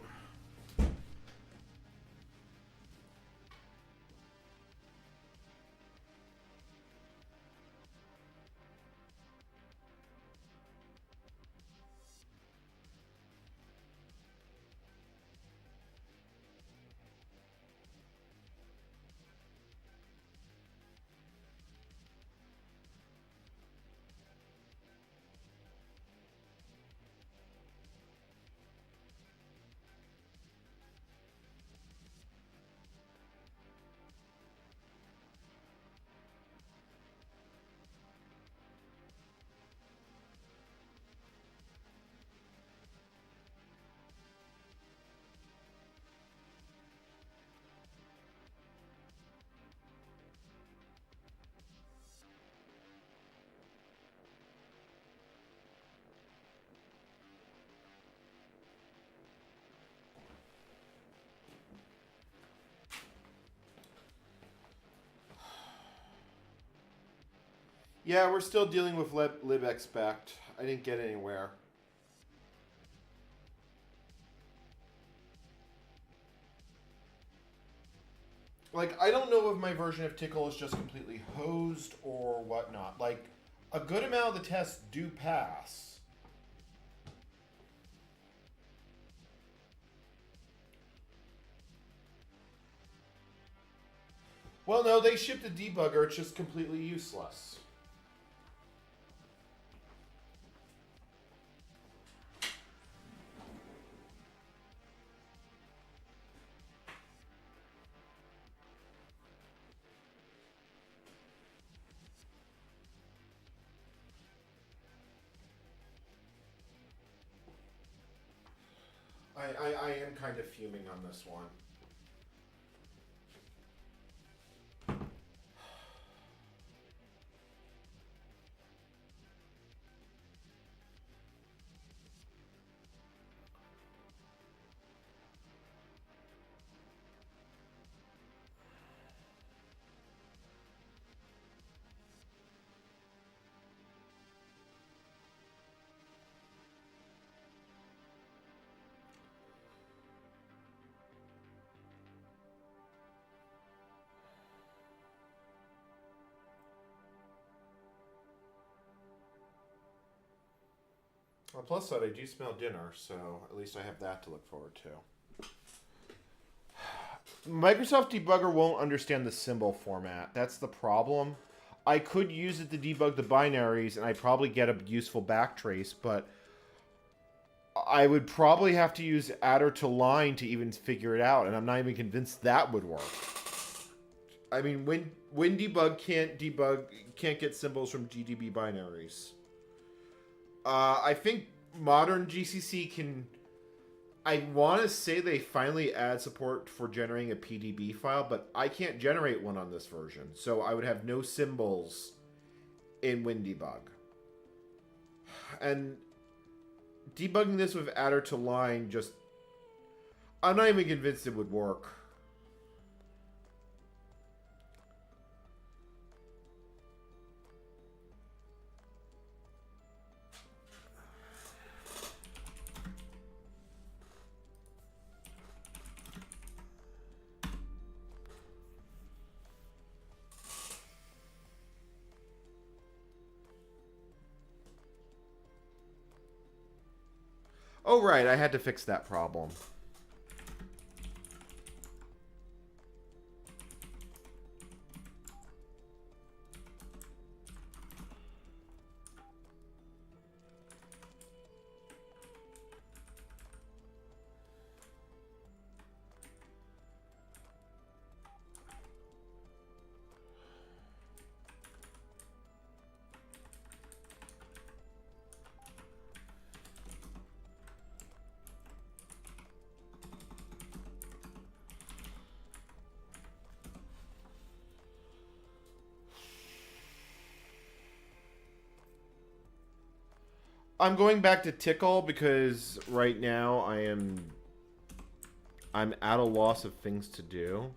Yeah, we're still dealing with libexpect. I didn't get anywhere. Like, I don't know if my version of Tickle is just completely hosed or whatnot. Like, a good amount of the tests do pass. Well, no, they shipped a debugger. It's just completely useless. I am kind of fuming on this one. On the plus side, I do smell dinner, so at least I have that to look forward to. Microsoft Debugger won't understand the symbol format. That's the problem. I could use it to debug the binaries, and I'd probably get a useful backtrace, but I would probably have to use adder to line to even figure it out, and I'm not even convinced that would work. I mean, WinDebug can't get symbols from GDB binaries. I think modern GCC can. I want to say they finally add support for generating a PDB file, but I can't generate one on this version, so I would have no symbols in WinDebug. And debugging this with adder to line just. I'm not even convinced it would work. Oh, right, I had to fix that problem. I'm going back to Tickle because right now I'm at a loss of things to do.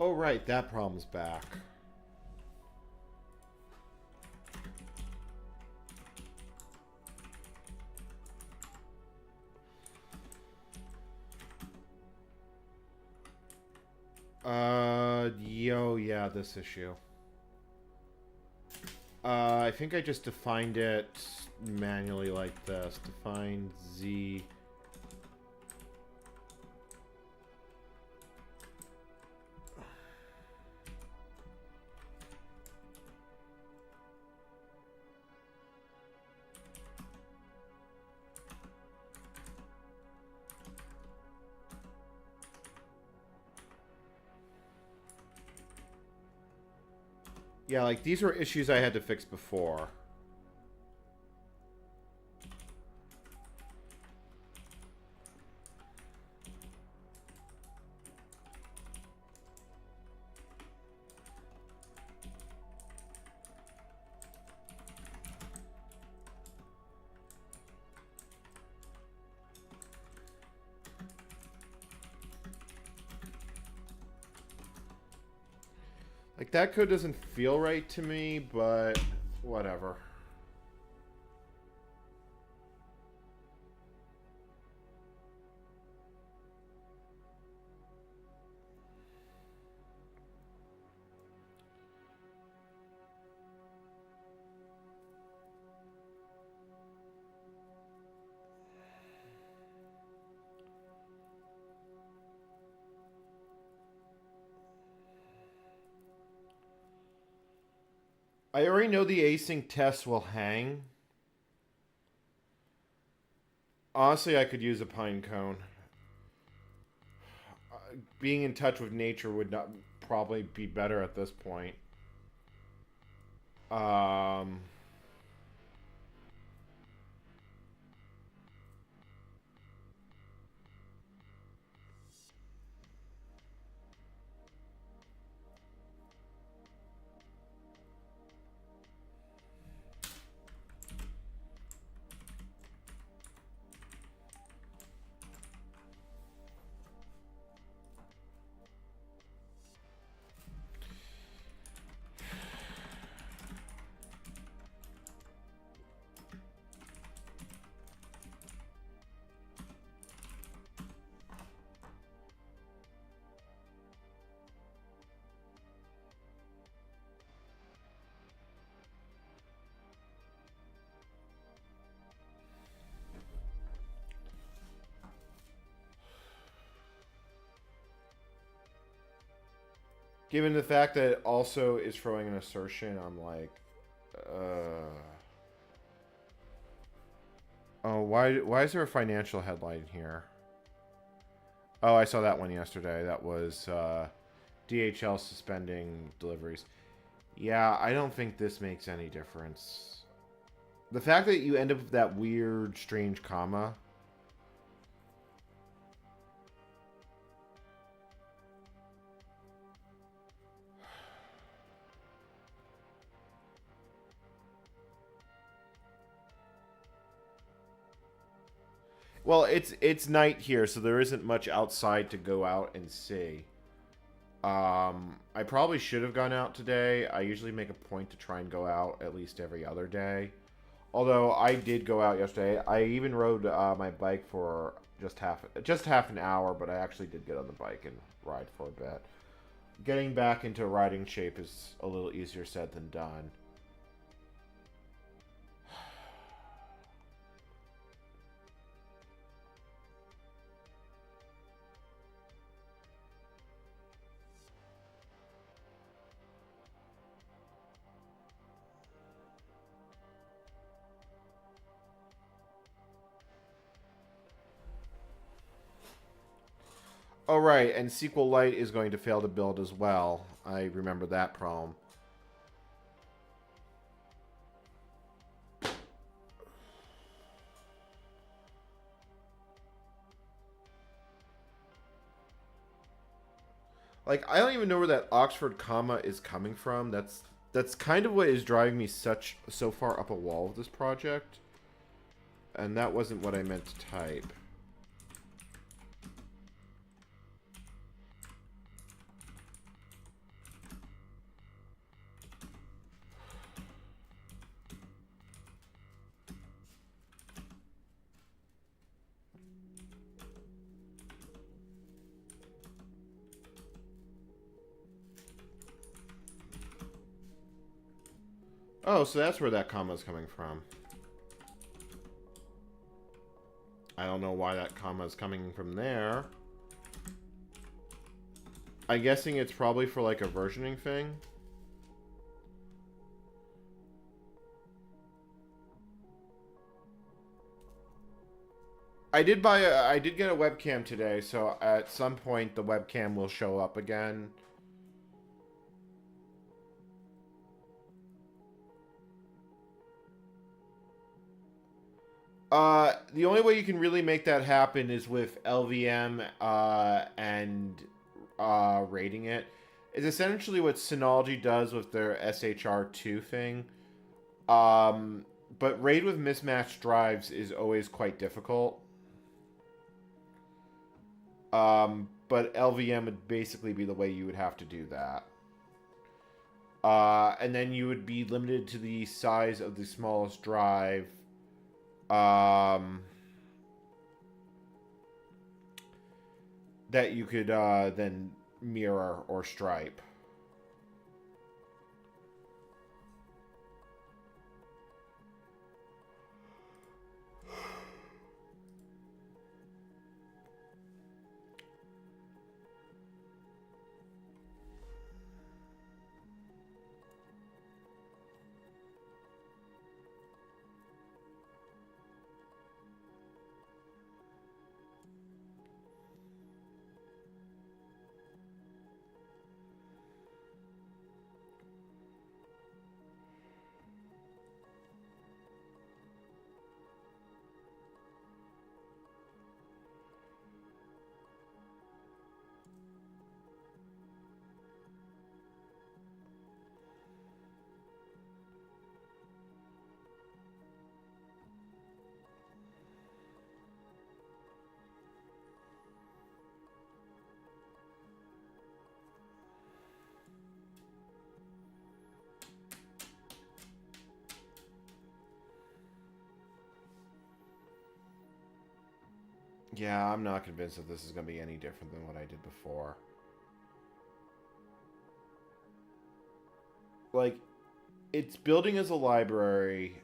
Oh, right, that problem's back. Yeah, this issue. I think I just defined it manually like this. Define Z. Yeah, like, these were issues I had to fix before. Like, that code doesn't feel right to me, but whatever. I already know the async test will hang. Honestly, I could use a pine cone. Being in touch with nature would not probably be better at this point. Um... Given the fact that it also is throwing an assertion, I'm like, oh, why is there a financial headline here? Oh, I saw that one yesterday. That was DHL suspending deliveries. Yeah, I don't think this makes any difference. The fact that you end up with that weird, strange comma. Well, it's night here, so there isn't much outside to go out and see. I probably should have gone out today. I usually make a point to try and go out at least every other day. Although I did go out yesterday. I even rode my bike for just half an hour, but I actually did get on the bike and ride for a bit. Getting back into riding shape is a little easier said than done. Oh, right, and SQLite is going to fail to build as well. I remember that problem. Like, I don't even know where that Oxford comma is coming from. That's kind of what is driving me so far up a wall of this project. And that wasn't what I meant to type. Oh, so that's where that comma is coming from. I don't know why that comma is coming from there. I'm guessing it's probably for like a versioning thing. I did get a webcam today, so at some point the webcam will show up again. The only way you can really make that happen is with LVM and rating it. It's essentially what Synology does with their SHR2 thing. But RAID with mismatched drives is always quite difficult. But LVM would basically be the way you would have to do that. And then you would be limited to the size of the smallest drive. That you could then mirror or stripe. Yeah, I'm not convinced that this is going to be any different than what I did before. Like, it's building as a library.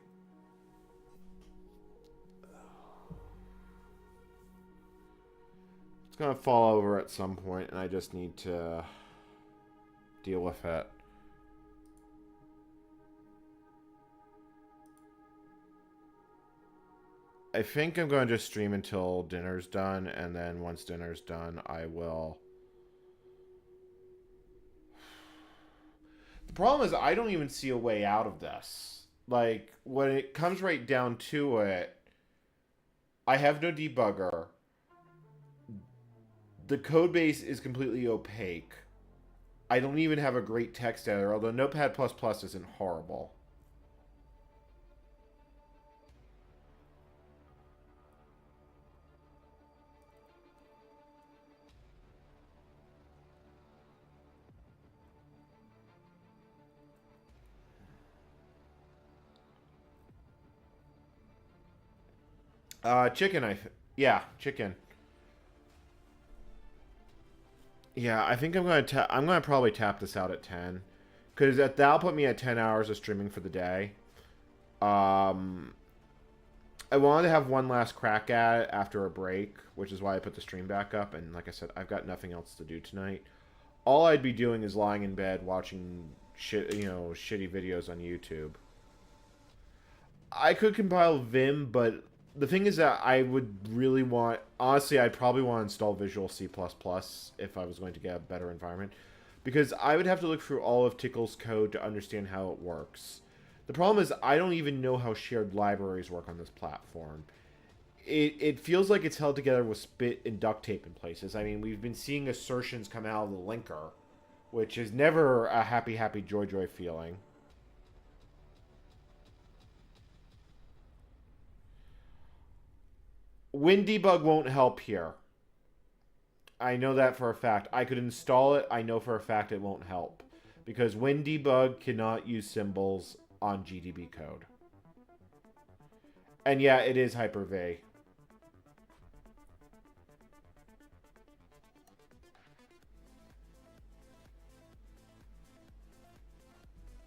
It's going to fall over at some point, and I just need to deal with it. I think I'm going to just stream until dinner's done, and then once dinner's done, I will... The problem is I don't even see a way out of this. Like, when it comes right down to it, I have no debugger. The code base is completely opaque. I don't even have a great text editor, although Notepad++ isn't horrible. Chicken, yeah, chicken. Yeah, I think I'm gonna probably tap this out at 10, because that'll put me at 10 hours of streaming for the day. Um, I wanted to have one last crack at it after a break, which is why I put the stream back up. And like I said, I've got nothing else to do tonight. All I'd be doing is lying in bed watching shitty videos on YouTube. I could compile Vim, but the thing is that I would really want... Honestly, I'd probably want to install Visual C++ if I was going to get a better environment. Because I would have to look through all of Tickle's code to understand how it works. The problem is I don't even know how shared libraries work on this platform. It feels like it's held together with spit and duct tape in places. I mean, we've been seeing assertions come out of the linker, which is never a happy, happy, joy feeling. WinDebug won't help here. I know that for a fact. I could install it. I know for a fact it won't help. Because WinDebug cannot use symbols on GDB code. And yeah, it is Hyper-V.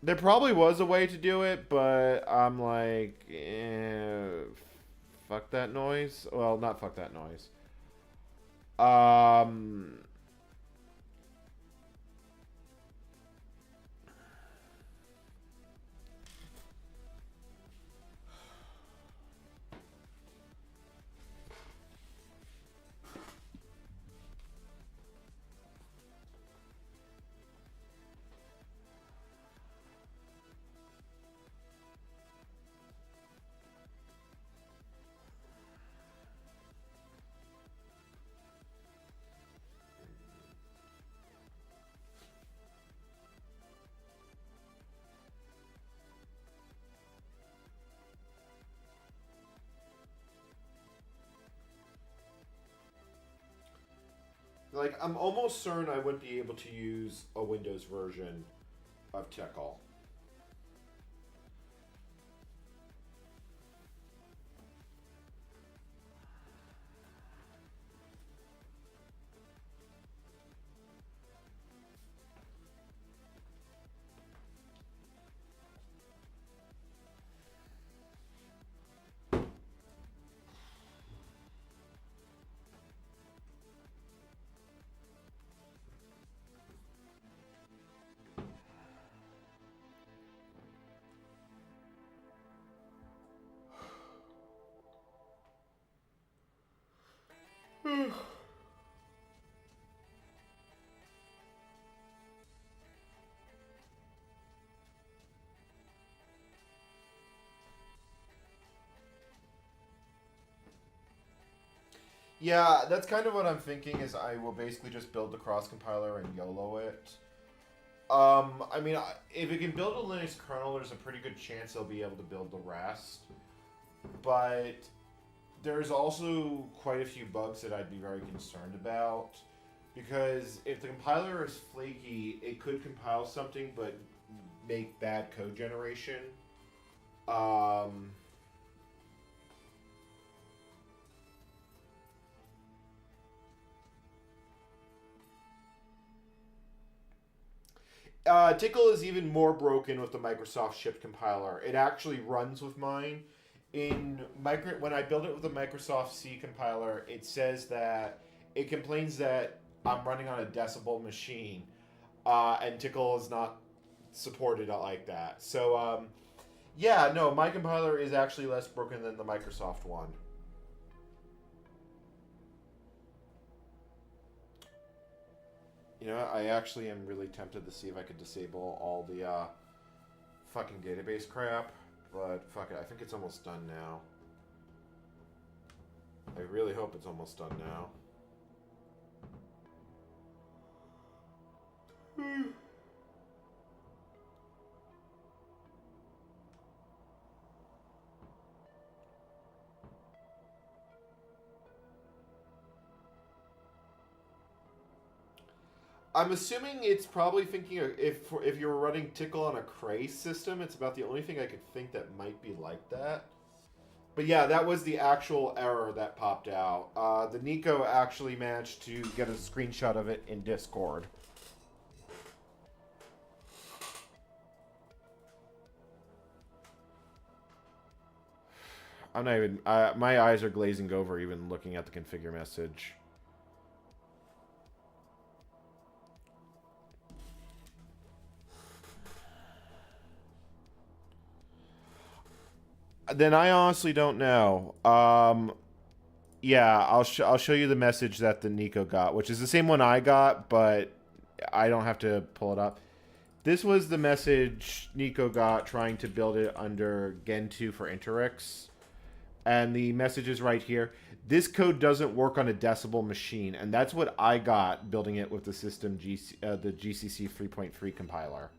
There probably was a way to do it, but I'm like, fuck that noise. Well, not fuck that noise. Like, I'm almost certain I wouldn't be able to use a Windows version of Tickle. Yeah, that's kind of what I'm thinking. Is I will basically just build the cross compiler and YOLO it. I mean, if it can build a Linux kernel, there's a pretty good chance they'll be able to build the rest. But there's also quite a few bugs that I'd be very concerned about. Because if the compiler is flaky, it could compile something but make bad code generation. Tickle is even more broken with the Microsoft shipped compiler. It actually runs with mine. When I build it with the Microsoft C compiler, it says that it complains that I'm running on a decibel machine. and Tickle is not supported like that. So yeah, no, my compiler is actually less broken than the Microsoft one. You know, I actually am really tempted to see if I could disable all the fucking database crap, but fuck it, I think it's almost done now. I really hope it's almost done now. I'm assuming it's probably thinking if you were running Tickle on a Cray system, it's about the only thing I could think that might be like that. But yeah, that was the actual error that popped out. The Nico actually managed to get a screenshot of it in Discord. I'm not even. My eyes are glazing over even looking at the configure message. Then I honestly don't know. Yeah, I'll show you the message that the Nico got, which is the same one I got, but I don't have to pull it up. This was the message Nico got trying to build it under Gentoo for Interix. And the message is right here. This code doesn't work on a decibel machine, and that's what I got building it with the system the GCC 3.3 compiler.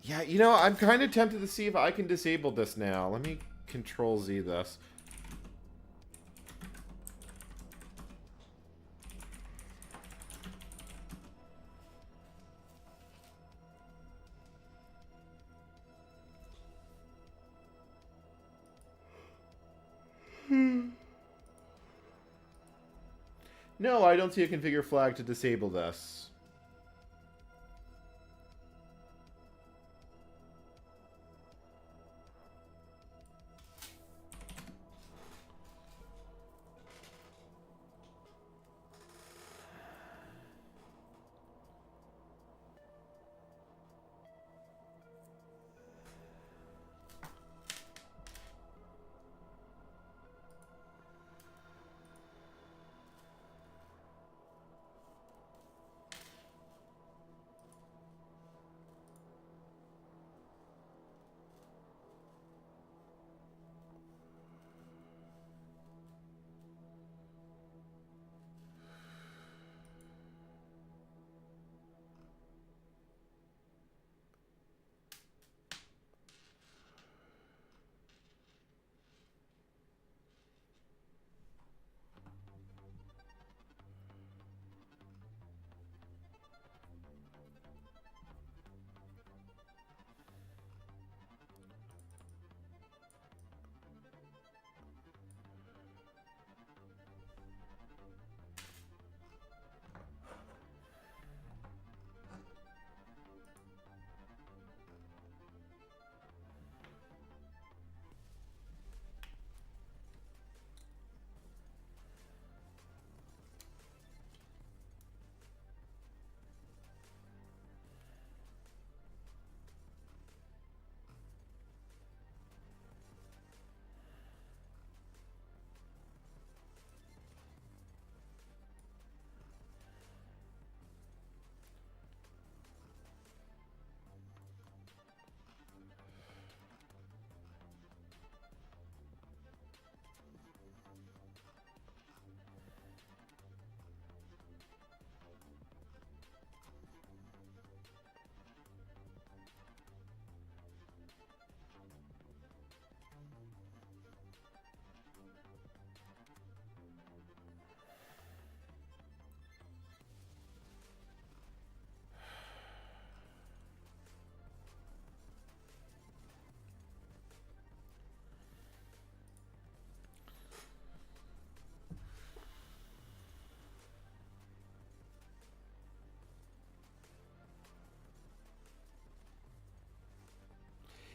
Yeah, you know, I'm kind of tempted to see if I can disable this now. Let me Control Z this. No, I don't see a configure flag to disable this.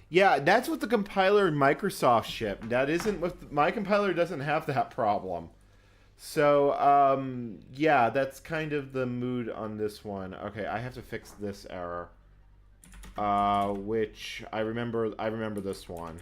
Yeah, that's what the compiler Microsoft shipped. That isn't what my compiler doesn't have that problem. So, yeah, that's kind of the mood on this one. Okay, I have to fix this error. Which I remember this one.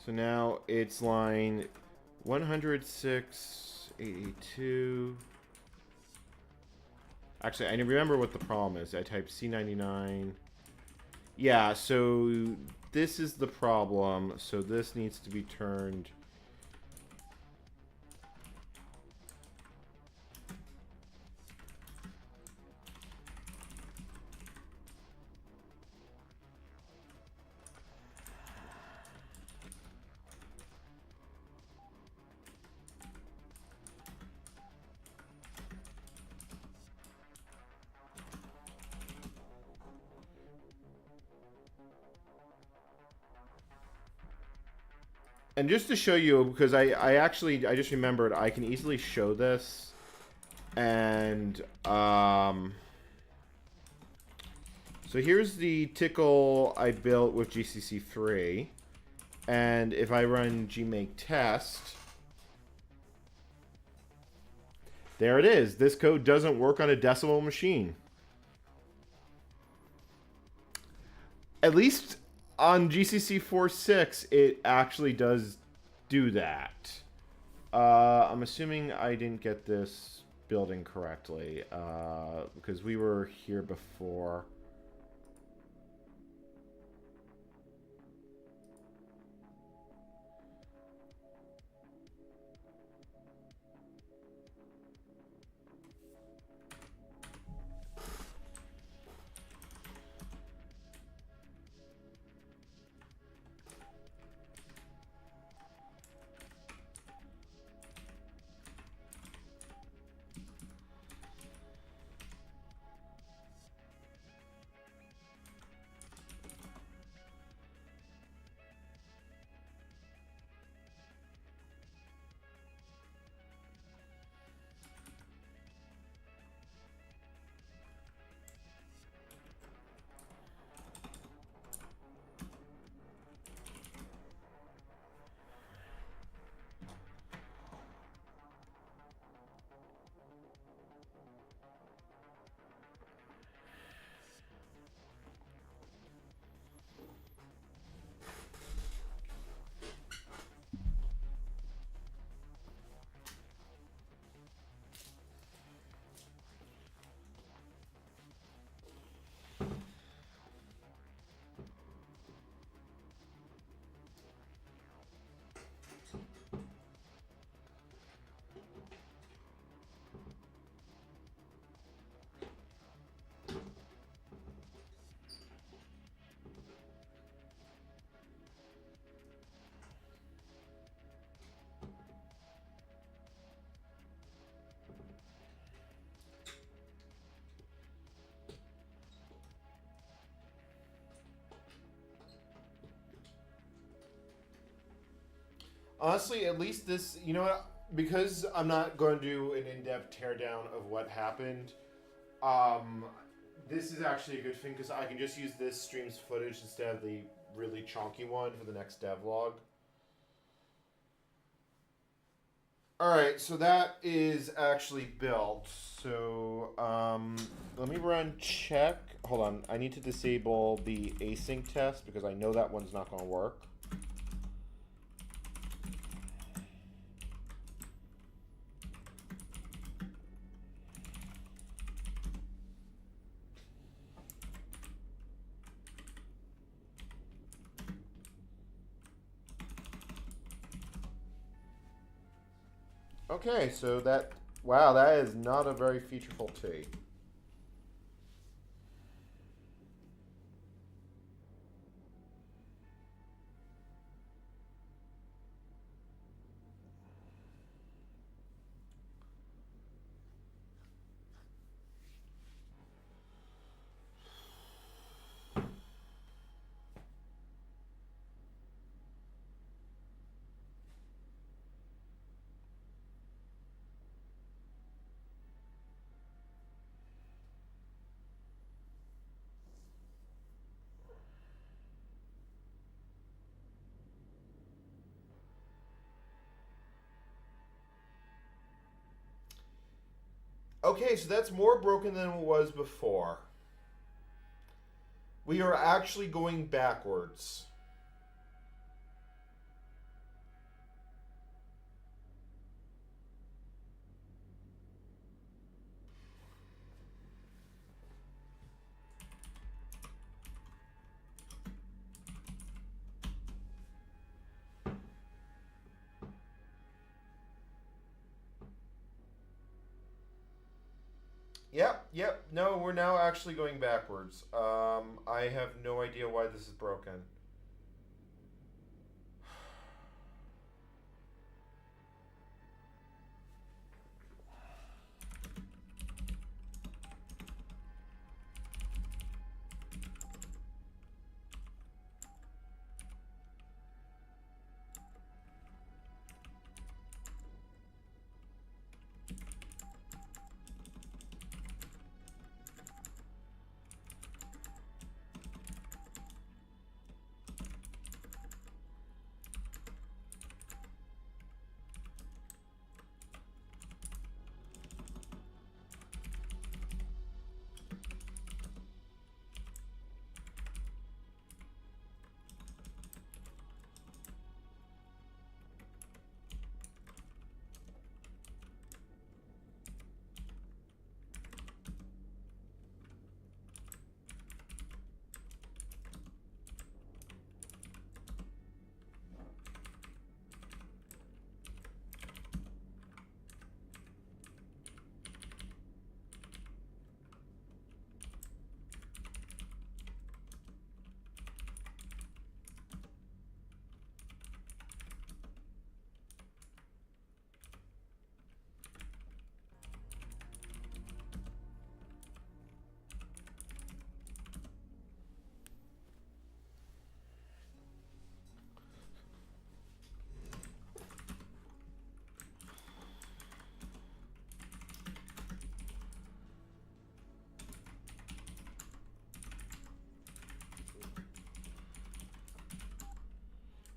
So now it's line 106.82. Actually, I remember what the problem is. I typed C99. Yeah, so this is the problem. So this needs to be turned. And just to show you, because I just remembered, I can easily show this. And, so here's the tickle I built with GCC 3. And if I run gmake test, there it is. This code doesn't work on a decimal machine. At least on GCC 4.6, it actually does do that. I'm assuming I didn't get this building correctly, because we were here before. Honestly, at least this, you know what? Because I'm not going to do an in-depth teardown of what happened, um, this is actually a good thing because I can just use this stream's footage instead of the really chonky one for the next devlog. All right, so that is actually built. So let me run check. Hold on, I need to disable the async test because I know that one's not going to work. Okay, so that, wow, that is not a very featureful T. Okay, so that's more broken than it was before. We are actually going backwards. Yep. No, we're now actually going backwards. I have no idea why this is broken.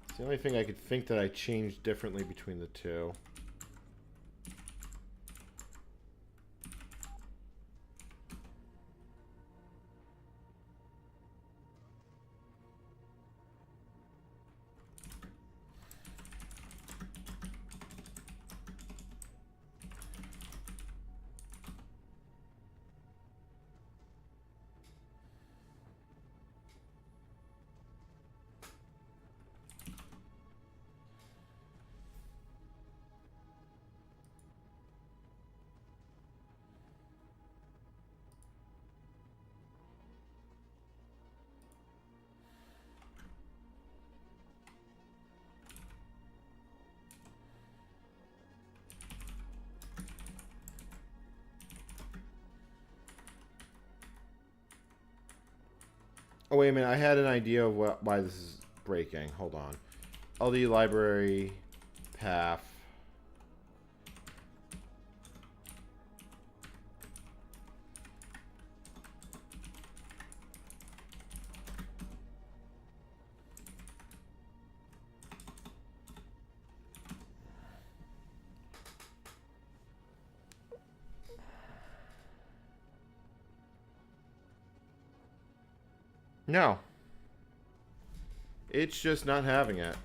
It's the only thing I could think that I changed differently between the two. Oh, wait a minute. I had an idea of why this is breaking. Hold on. LD library path. No. It's just not having it.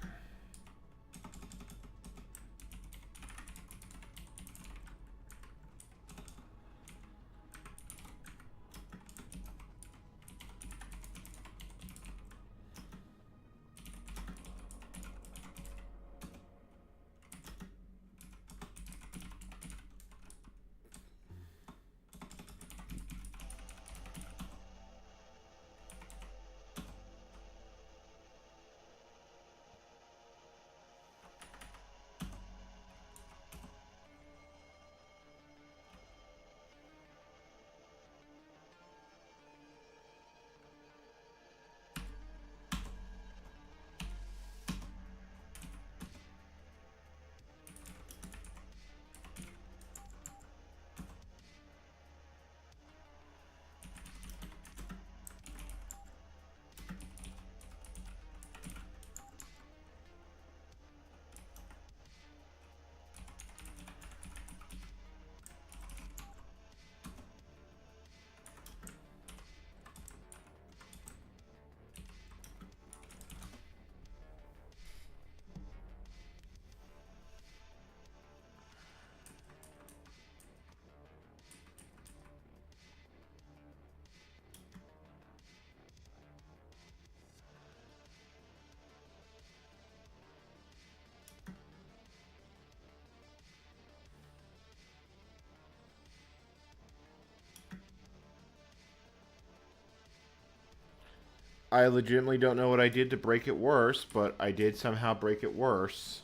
I legitimately don't know what I did to break it worse, but I did somehow break it worse.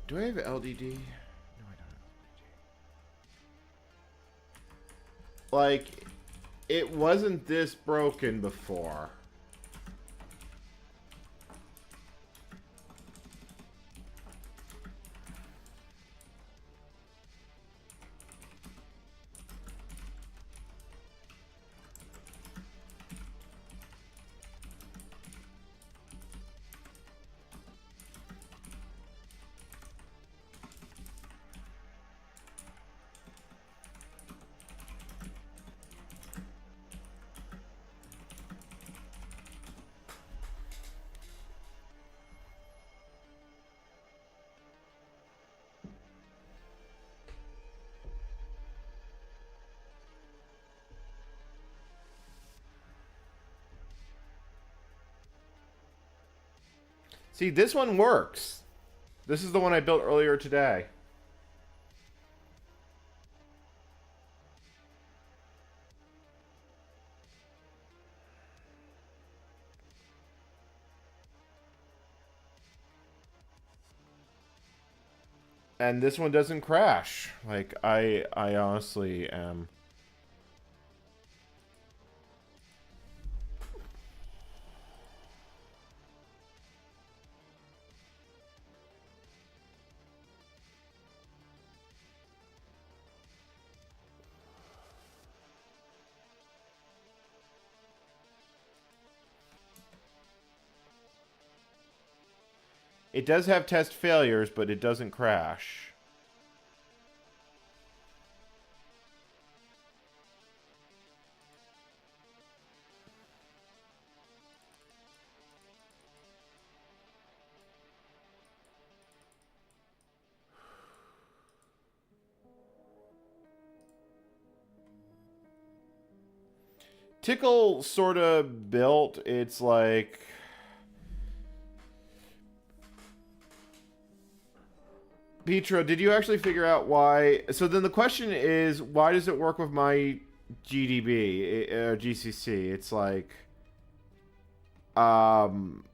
Do I have LDD? No, I don't have LDD. Like, it wasn't this broken before. See, this one works. This is the one I built earlier today. And this one doesn't crash. Like, I honestly am... It does have test failures, but it doesn't crash. Tickle sort of built its, like... Petro, did you actually figure out why? So then the question is, why does it work with my GDB or GCC? It's like, um,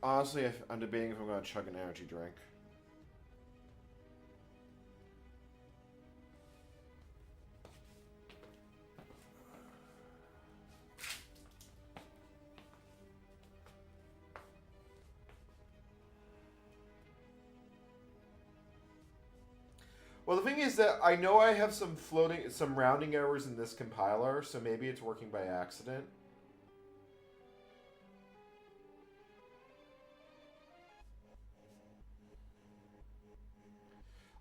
honestly, I'm debating if I'm gonna chug an energy drink. Well, the thing is that I know I have some rounding errors in this compiler, so maybe it's working by accident.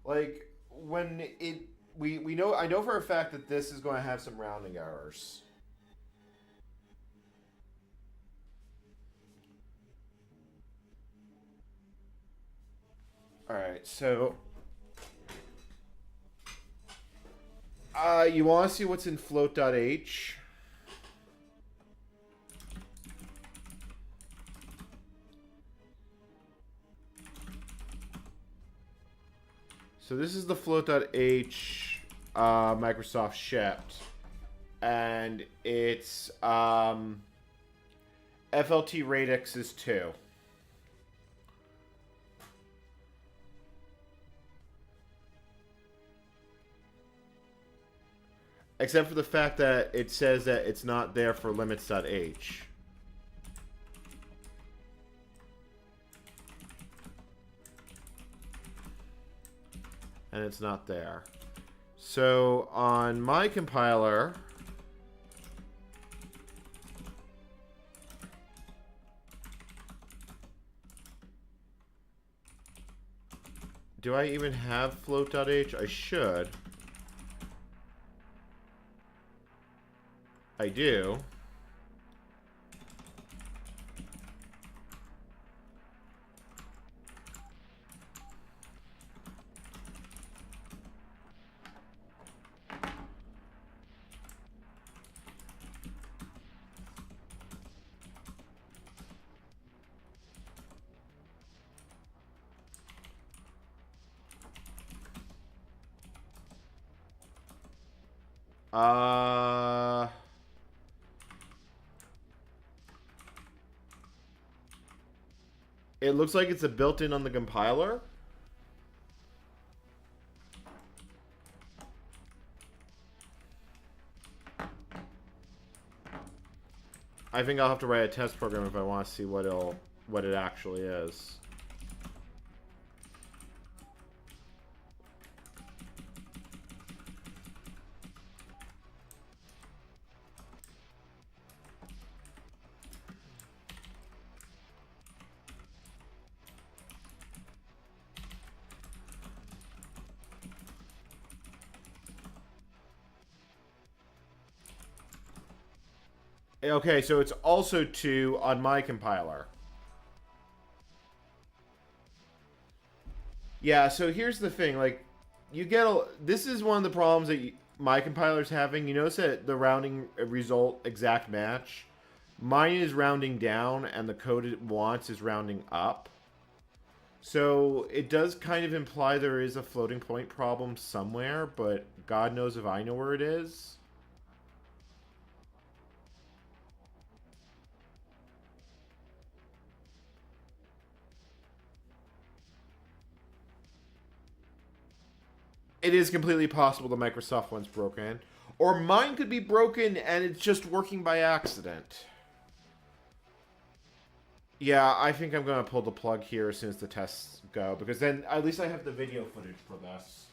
Like when we know I know for a fact that this is going to have some rounding errors. All right, so you want to see what's in float.h? So this is the float.h Microsoft shipped, and it's FLT radix is 2. Except for the fact that it says that it's not there for limits.h. And it's not there. So on my compiler, do I even have float.h? I should. I do. It looks like it's a built-in on the compiler. I think I'll have to write a test program if I want to see what it actually is. Okay, so it's also 2 on my compiler. Yeah, so here's the thing. Like, you get this is one of the problems that my compiler's having. You notice that the rounding result exact match. Mine is rounding down, and the code it wants is rounding up. So it does kind of imply there is a floating point problem somewhere, but God knows if I know where it is. It is completely possible the Microsoft one's broken. Or mine could be broken and it's just working by accident. Yeah, I think I'm going to pull the plug here as soon as the tests go, because then at least I have the video footage for this.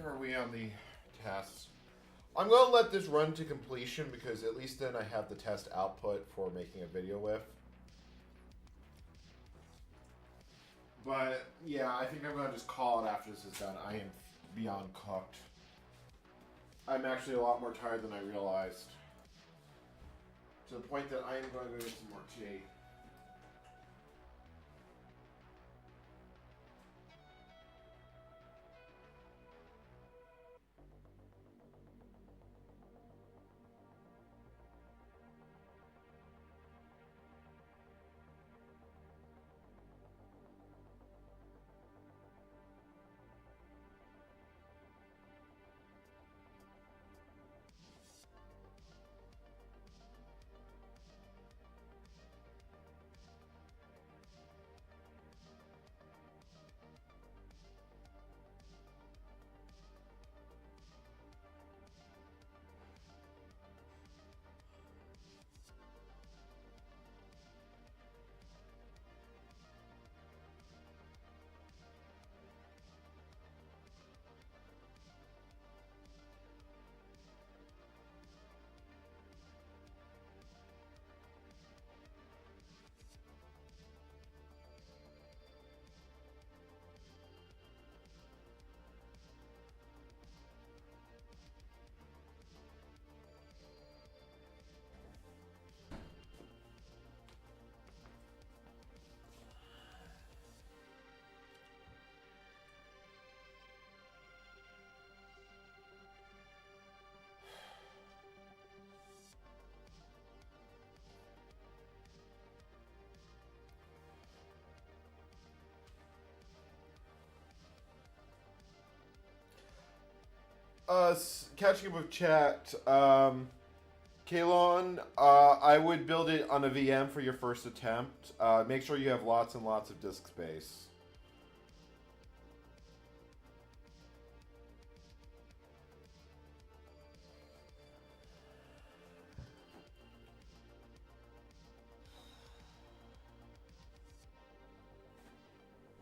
are we on the tests? I'm going to let this run to completion because at least then I have the test output for making a video with. But yeah, I think I'm going to just call it after this is done. I am beyond cooked. I'm actually a lot more tired than I realized. To the point that I am going to go get some more tea. Catching up with chat. Kalon, I would build it on a VM for your first attempt. Make sure you have lots and lots of disk space.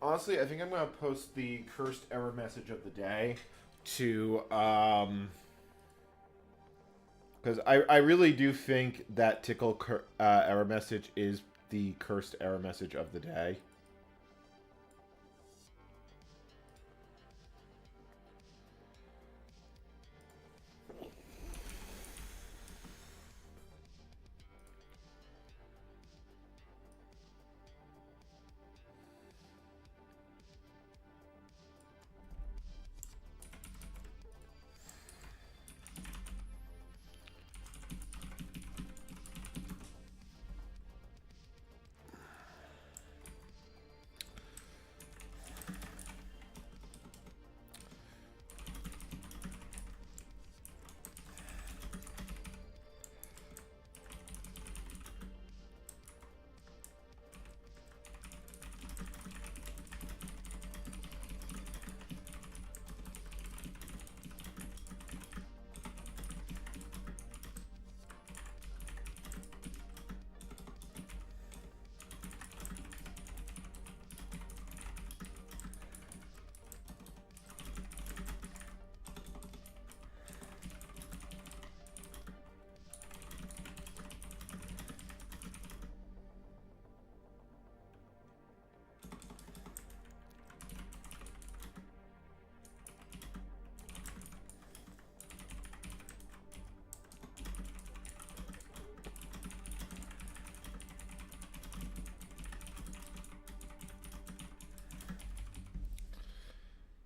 Honestly, I think I'm going to post the cursed error message of the day to, because I really do think that tickle error message is the cursed error message of the day.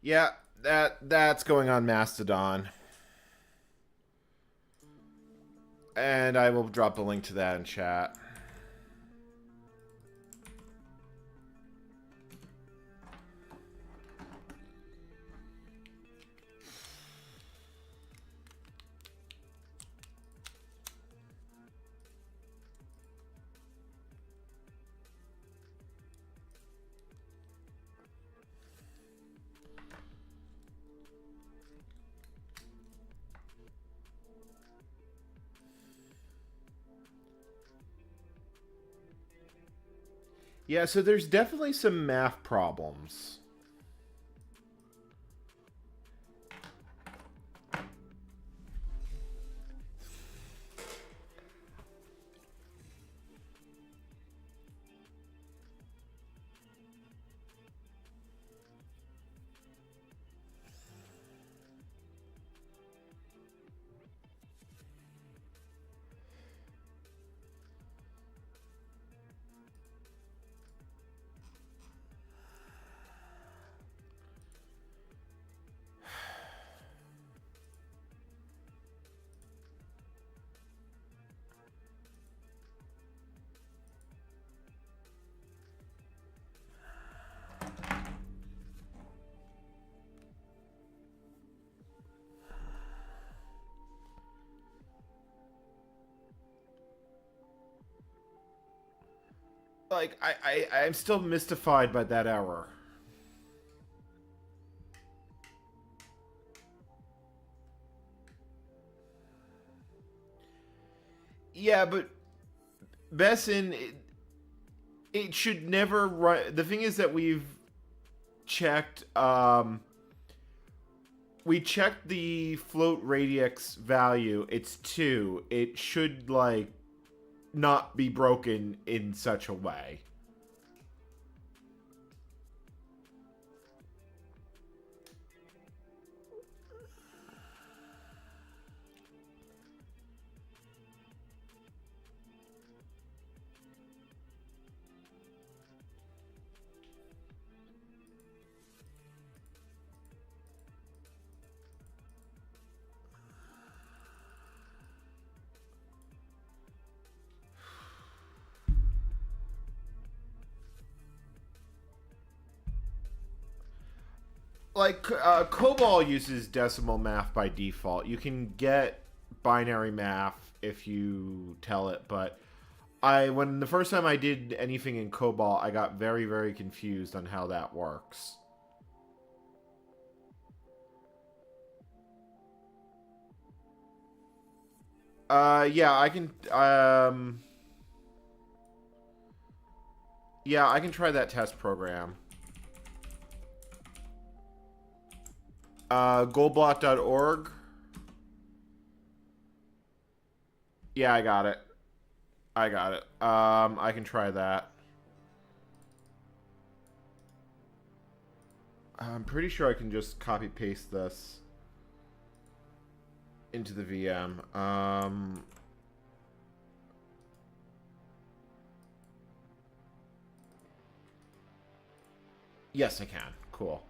Yeah, that's going on Mastodon. And I will drop the link to that in chat. Yeah, so there's definitely some math problems. Like, I'm still mystified by that error. Yeah, but Besson, it should never run. The thing is that checked, we checked the float radix value. It's 2. It should, like, not be broken in such a way. Like, COBOL uses decimal math by default. You can get binary math if you tell it, but when the first time I did anything in COBOL, I got very, very confused on how that works. Yeah, I can, yeah, I can try that test program. Goldblock.org. Yeah, I got it. I got it. I can try that. I'm pretty sure I can just copy paste this into the VM. Yes, I can. Cool.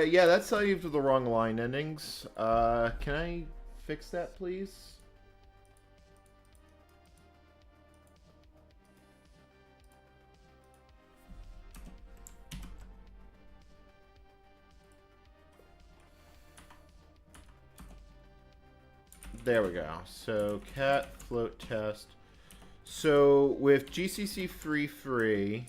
Yeah, that's saved with the wrong line endings. Can I fix that, please? There we go. So, cat float test. So, with GCC free,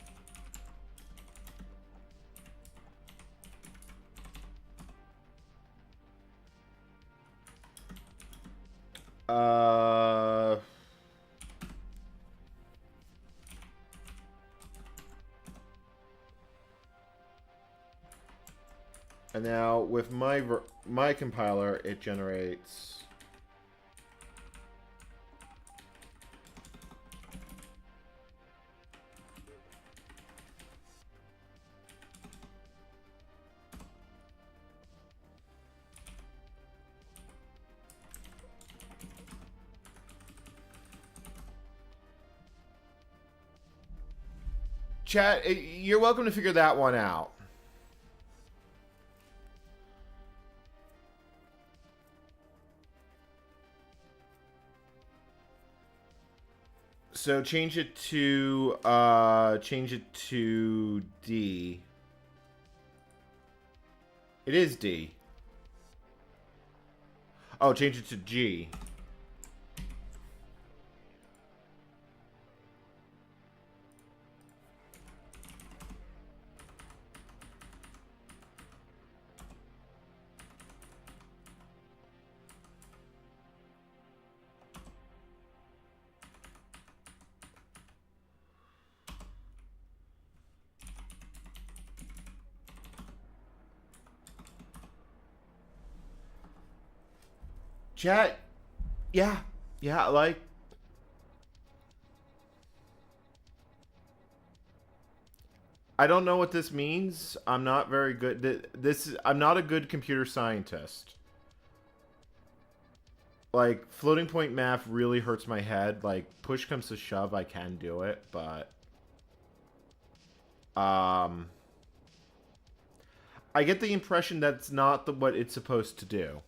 and now with my compiler, it generates. Chat, you're welcome to figure that one out. So change it to D. It is D. Oh, change it to G. Chat, yeah, yeah, like, I don't know what this means. I'm not very good. I'm not a good computer scientist. Like, floating point math really hurts my head. Like, push comes to shove, I can do it, but um, I get the impression that's not what it's supposed to do.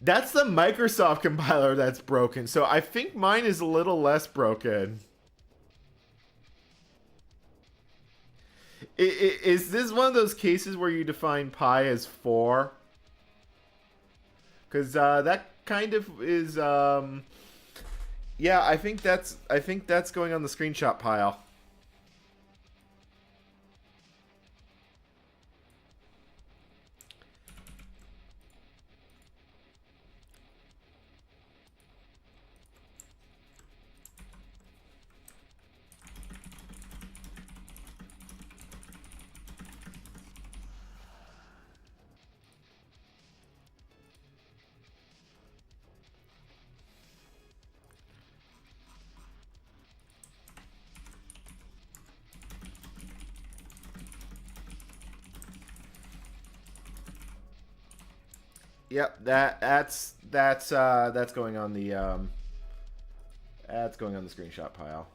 That's the Microsoft compiler that's broken. So I think mine is a little less broken. Is this one of those cases where you define pi as 4? Because that kind of is. Yeah, I think that's going on the screenshot pile. Yep, that's going on the that's going on the screenshot pile.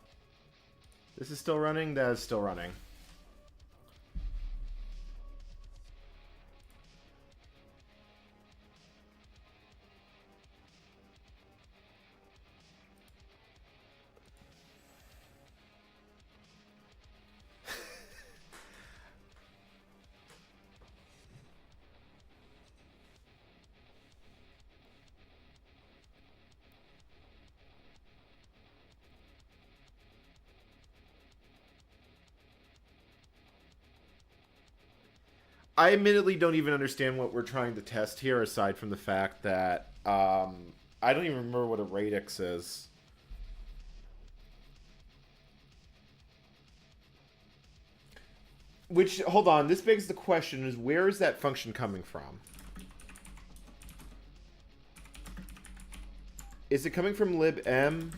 This is still running. That is still running. I admittedly don't even understand what we're trying to test here, aside from the fact that I don't even remember what a radix is. Which, hold on, this begs the question: is where is that function coming from? Is it coming from libm?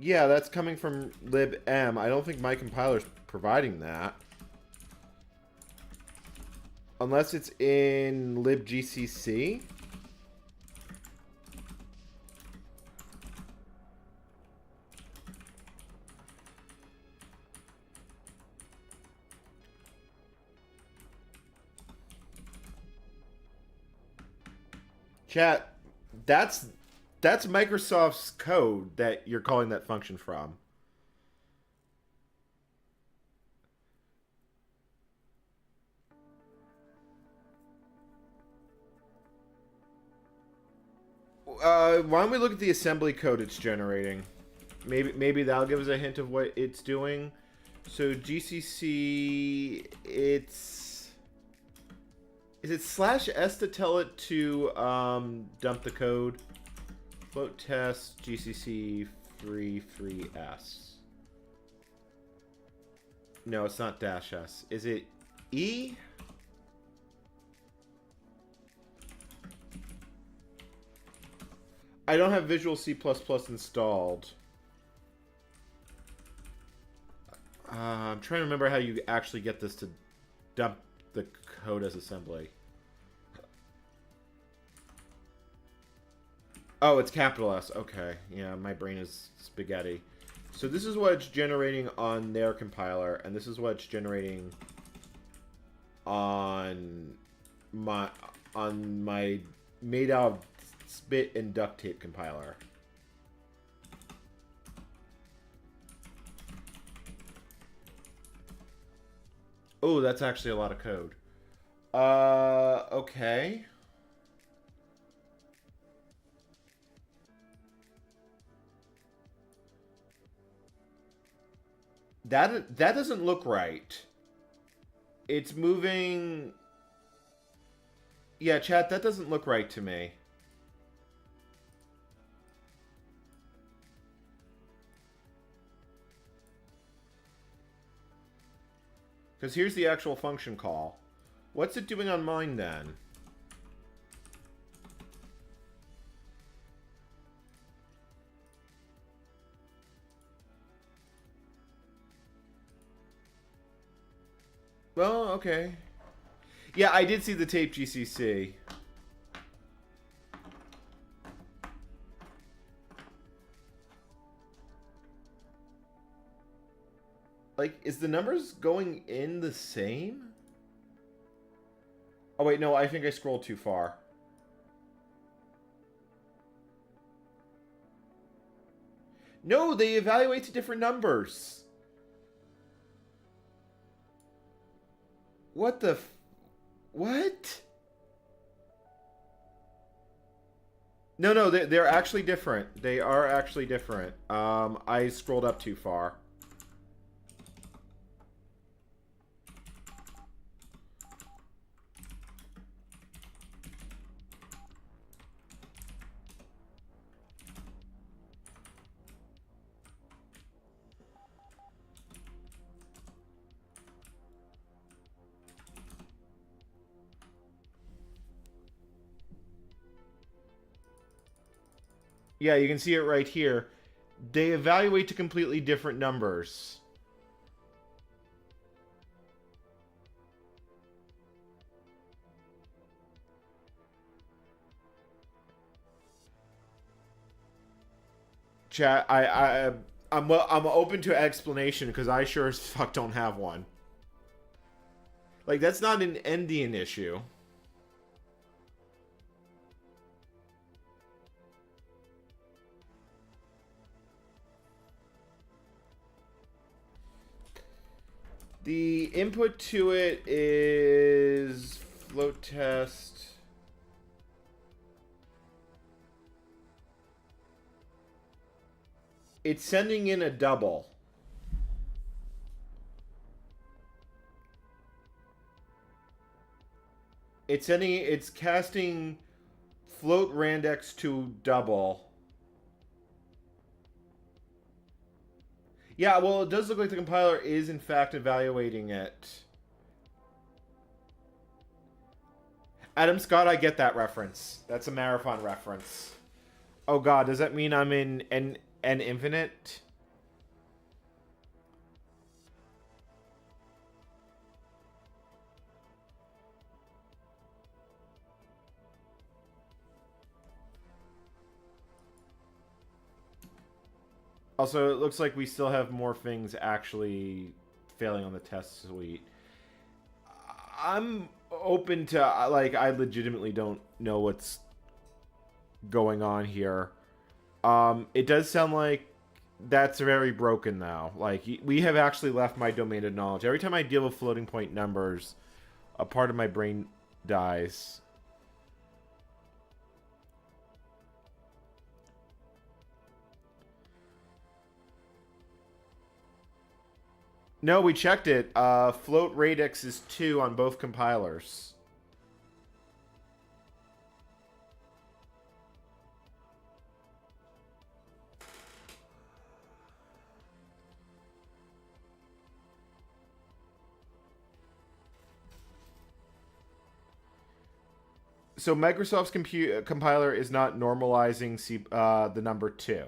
Yeah, that's coming from libm. I don't think my compiler's providing that. Unless it's in libgcc. Chat, that's Microsoft's code that you're calling that function from. Why don't we look at the assembly code it's generating? Maybe that'll give us a hint of what it's doing. So GCC, it's... Is it /s to tell it to dump the code? Float test GCC free_s. No, it's not -s. Is it E? I don't have Visual C++ installed. I'm trying to remember how you actually get this to dump the code as assembly. Oh, it's capital S. Okay. Yeah, my brain is spaghetti. So this is what it's generating on their compiler, and this is what it's generating on my made out of spit and duct tape compiler. Oh, that's actually a lot of code. Okay. That doesn't look right. It's moving... Yeah, chat, that doesn't look right to me. Because here's the actual function call. What's it doing on mine then? Well, okay. Yeah, I did see the tape GCC. Like, is the numbers going in the same? Oh, wait, no, I think I scrolled too far. No, they evaluate to different numbers. What the... What? No, they're actually different. They are actually different. I scrolled up too far. Yeah, you can see it right here. They evaluate to completely different numbers. Chat, I'm open to explanation because I sure as fuck don't have one. Like, that's not an Endian issue. The input to it is float test. It's sending in a double. It's casting float randex to double. Yeah, well, it does look like the compiler is, in fact, evaluating it. Adam Scott, I get that reference. That's a marathon reference. Oh god, does that mean I'm in an infinite? Also, it looks like we still have more things actually failing on the test suite. I'm open to, like, I legitimately don't know what's going on here. It does sound like that's very broken now. Like, we have actually left my domain of knowledge. Every time I deal with floating point numbers, a part of my brain dies. No, we checked it. Float radix is 2 on both compilers. So Microsoft's compiler is not normalizing the number 2.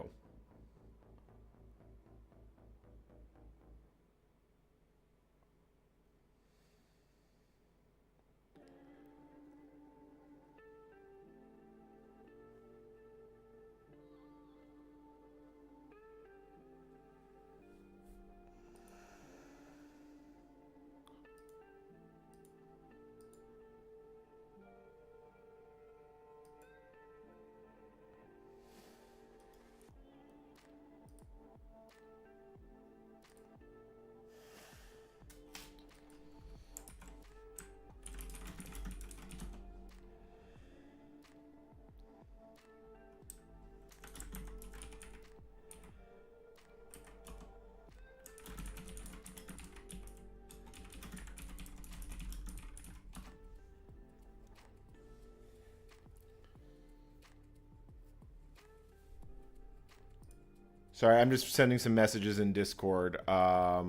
Sorry, I'm just sending some messages in Discord. Yeah,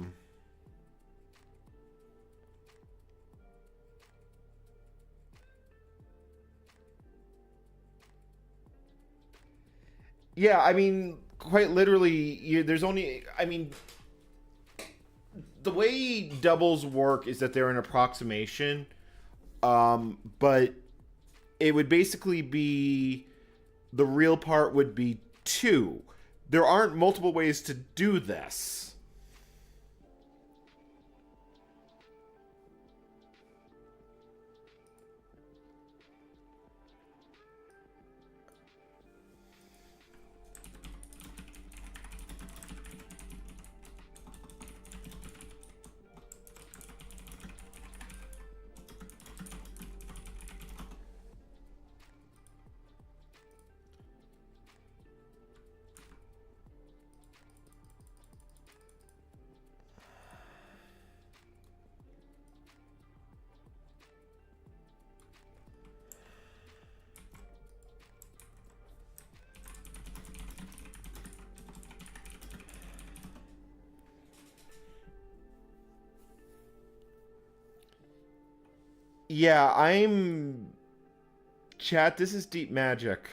I mean, quite literally, there's only... I mean, the way doubles work is that they're an approximation, but it would basically be... The real part would be 2. There aren't multiple ways to do this. Yeah, I'm... Chat, this is deep magic.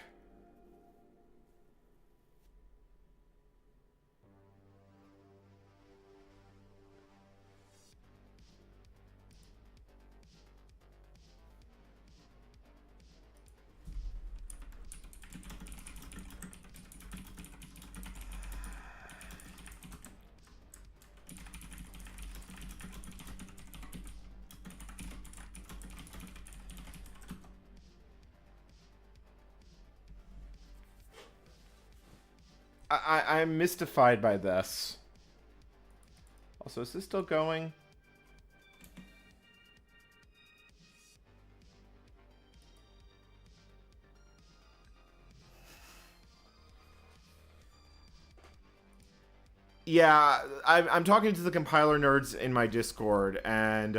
I'm mystified by this. Also, is this still going? Yeah, I'm talking to the compiler nerds in my Discord, and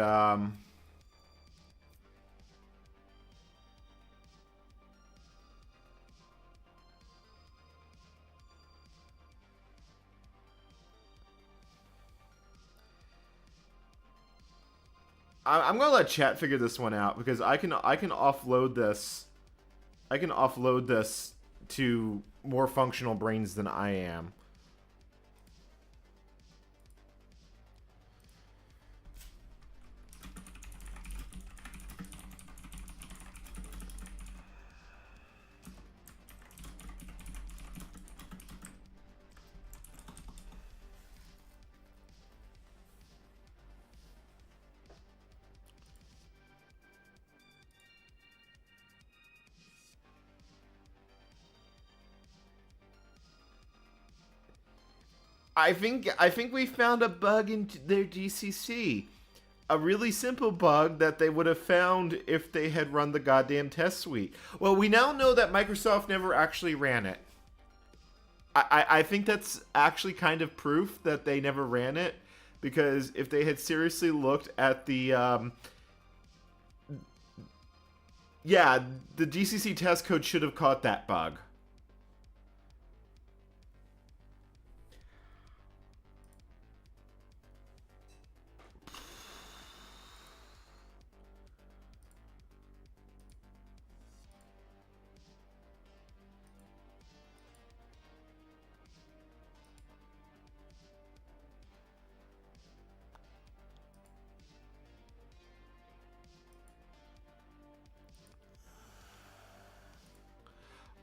I'm gonna let chat figure this one out because I can offload this. I can offload this to more functional brains than I am. I think we found a bug in their GCC. A really simple bug that they would have found if they had run the goddamn test suite. Well, we now know that Microsoft never actually ran it. I think that's actually kind of proof that they never ran it, because if they had seriously looked at the yeah, the GCC test code should have caught that bug.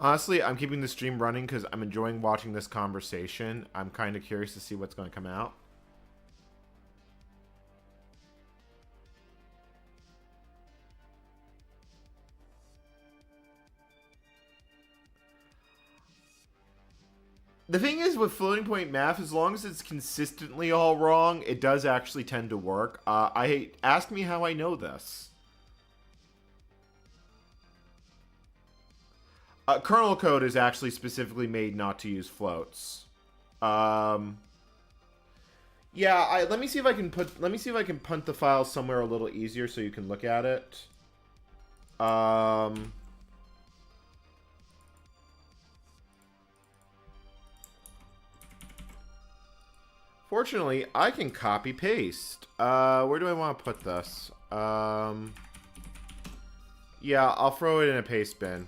Honestly, I'm keeping the stream running because I'm enjoying watching this conversation. I'm kind of curious to see what's going to come out. The thing is with floating point math, as long as it's consistently all wrong, it does actually tend to work. Ask me how I know this. Kernel code is actually specifically made not to use floats. Yeah, let me see if I can punt the file somewhere a little easier so you can look at it. Fortunately, I can copy paste. Where do I want to put this? Yeah, I'll throw it in a paste bin.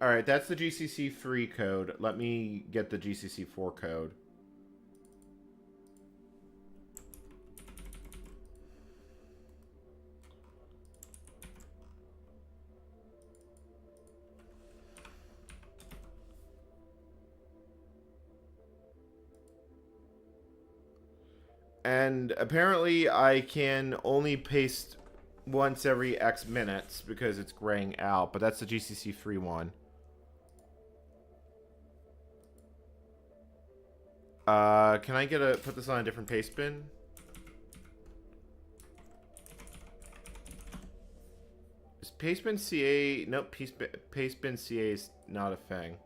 Alright, that's the GCC 3 code. Let me get the GCC 4 code. And apparently I can only paste once every X minutes because it's graying out, but that's the GCC 3 one. Can I put this on a different paste bin? Is paste bin CA? Nope, paste bin CA is not a thing.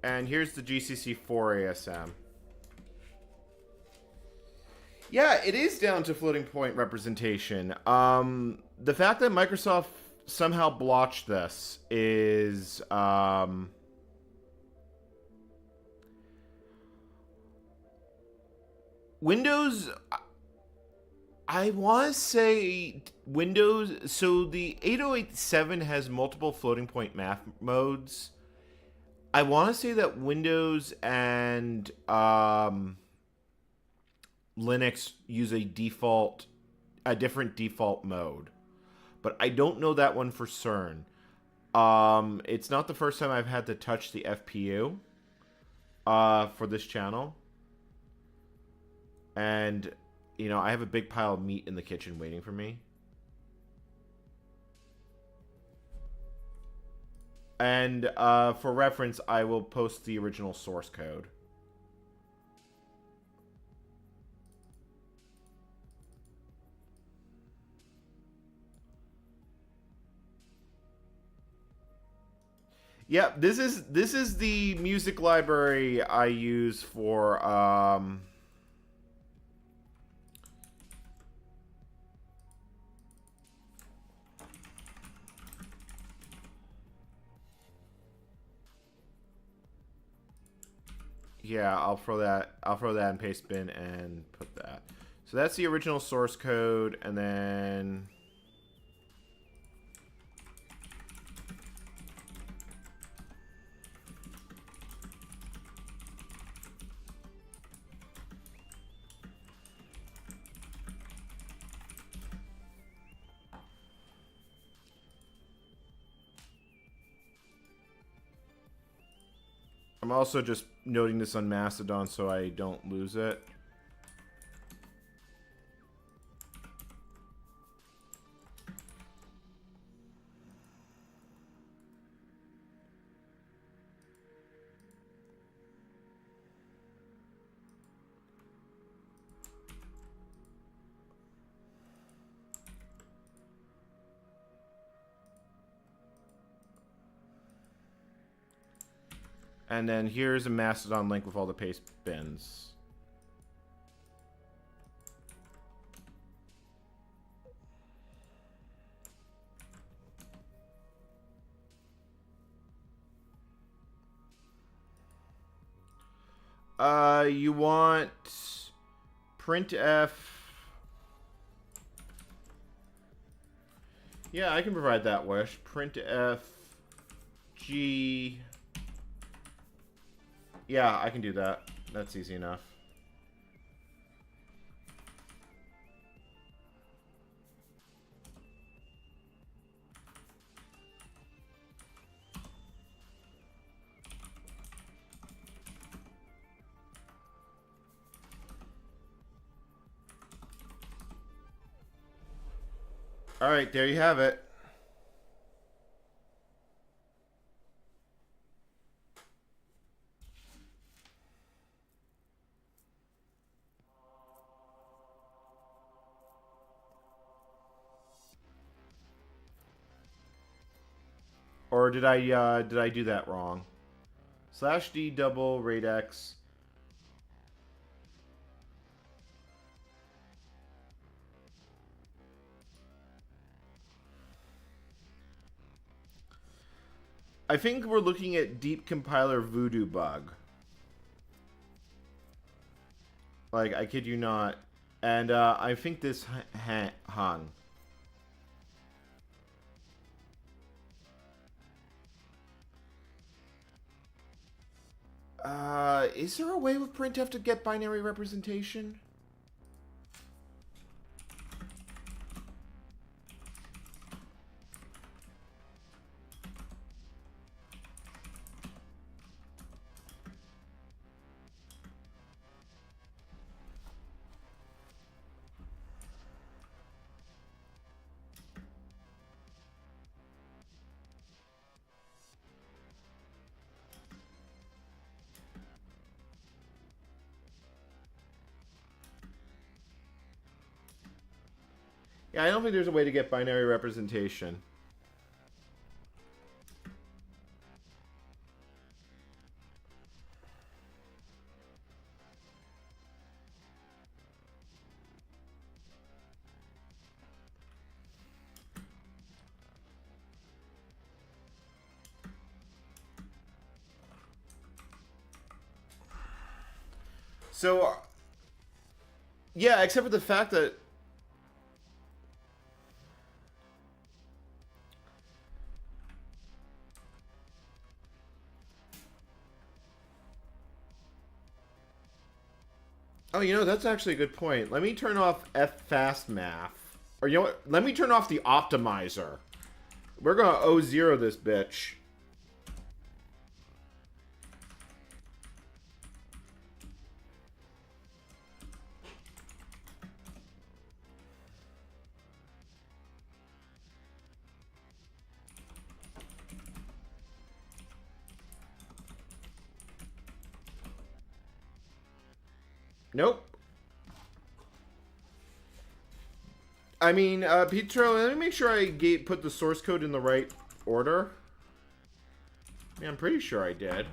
And here's the GCC 4 ASM. Yeah, it is down to floating point representation. The fact that Microsoft somehow blotched this is Windows. I want to say Windows. So the 8087 has multiple floating point math modes. I want to say that Windows and Linux use a different default mode, but I don't know that one for certain. It's not the first time I've had to touch the FPU for this channel, and you know I have a big pile of meat in the kitchen waiting for me. And for reference, I will post the original source code. Yep, this is the music library I use for yeah, I'll throw that in paste bin and put that. So that's the original source code, and then I'm also just noting this on Mastodon so I don't lose it. And then here's a Mastodon link with all the paste bins. You want printf. Yeah, I can provide that wish. Printf g. Yeah, I can do that. That's easy enough. All right, there you have it. Or did I do that wrong? /d double rate x. I think we're looking at deep compiler voodoo bug. Like, I kid you not. And I think this hung. Is there a way with printf to get binary representation? Yeah, I don't think there's a way to get binary representation. So, yeah, except for the fact that... Oh, you know, that's actually a good point. Let me turn off fastmath. Or, you know what? Let me turn off the optimizer. We're going to O0 this bitch. Nope. I mean, Pietro, let me make sure I put the source code in the right order. I mean, I'm pretty sure I did.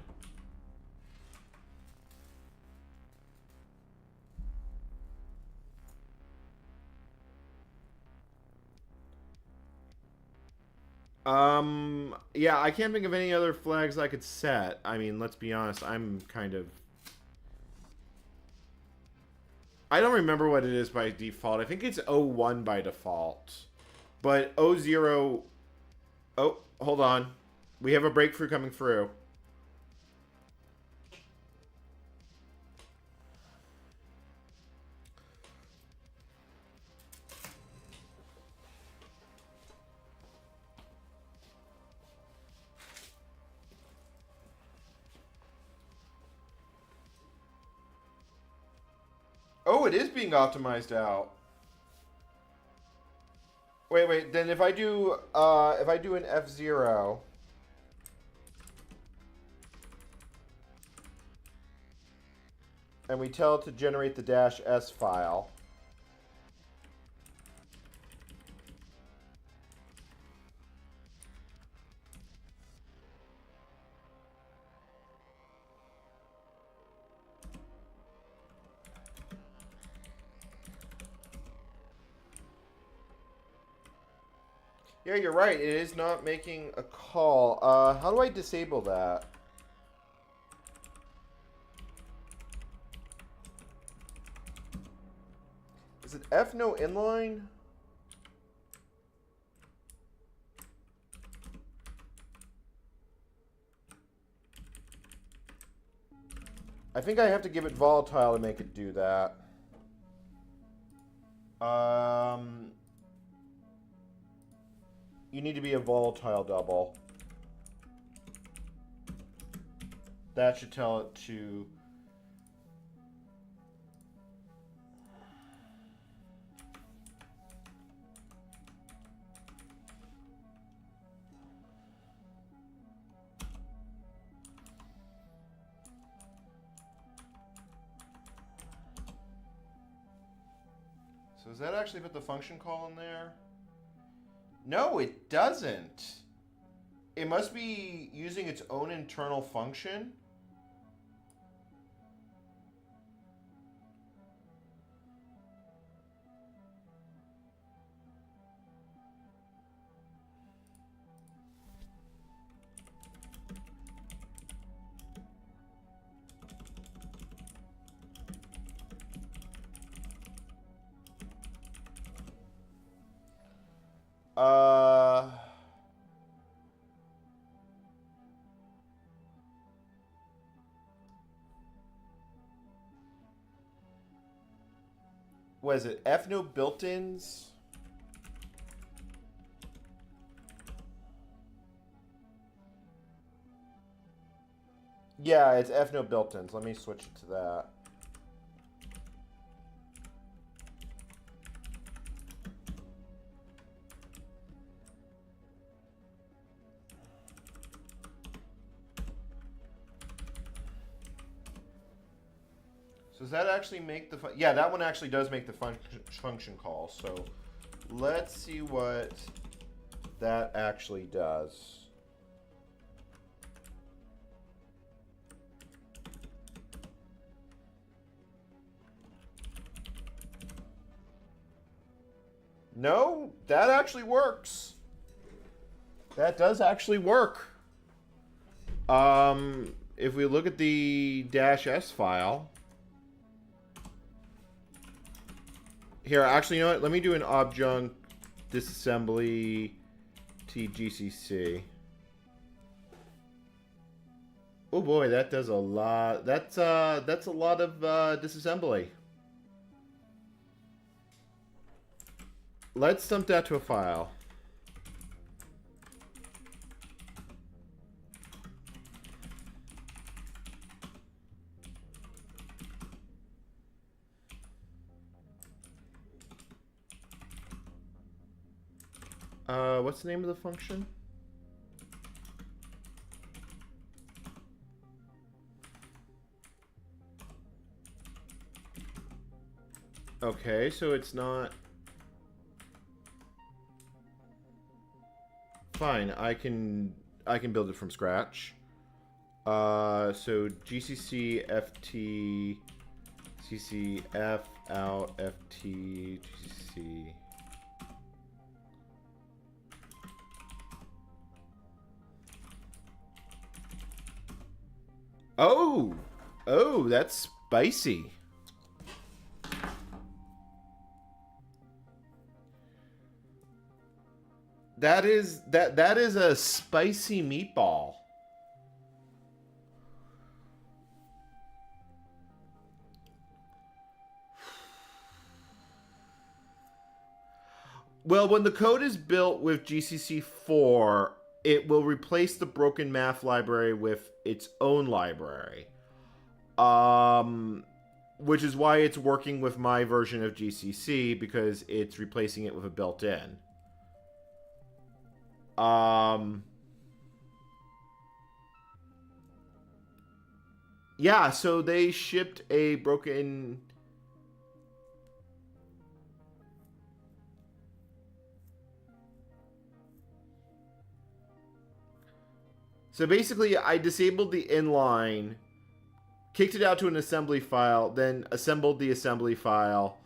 Yeah, I can't think of any other flags I could set. I mean, let's be honest, I'm kind of... I don't remember what it is by default. I think it's 01 by default. But 00... Oh, hold on. We have a breakthrough coming through. Oh, it is being optimized out. Wait. Then if I do an F0, and we tell it to generate the -s file. Yeah, you're right. It is not making a call. How do I disable that? Is it F no inline? I think I have to give it volatile to make it do that. You need to be a volatile double. That should tell it to... So does that actually put the function call in there? No, it doesn't. It must be using its own internal function. What is it? F no built-ins? Yeah, it's F no built-ins. Let me switch it to that. So does that actually make the yeah, that one actually does make the function call. So let's see what that actually does. No, that actually works. That does actually work. If we look at the -s file. Here, actually, you know what? Let me do an objunct disassembly tgcc. Oh boy, that does a lot. That's a lot of disassembly. Let's dump that to a file. What's the name of the function? Okay, so it's not... Fine, I can build it from scratch. So GCC FT CC F out FT GCC. Oh, that's spicy. That is a spicy meatball. Well, when the code is built with GCC 4, it will replace the broken math library with its own library. Which is why it's working with my version of GCC, because it's replacing it with a built-in. Yeah, so they shipped a broken... So basically, I disabled the inline, kicked it out to an assembly file, then assembled the assembly file,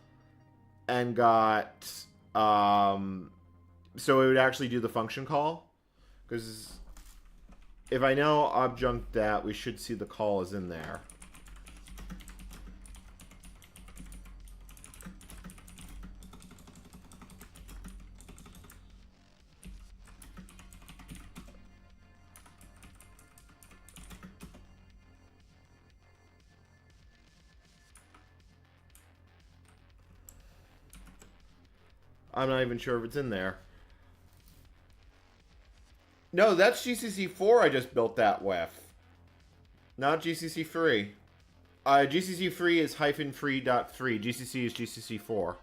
and got... so it would actually do the function call. Because if I now objunct that, we should see the call is in there. I'm not even sure if it's in there. No, that's GCC 4 I just built that with. Not GCC 3. GCC 3 is -free.3. GCC is GCC 4.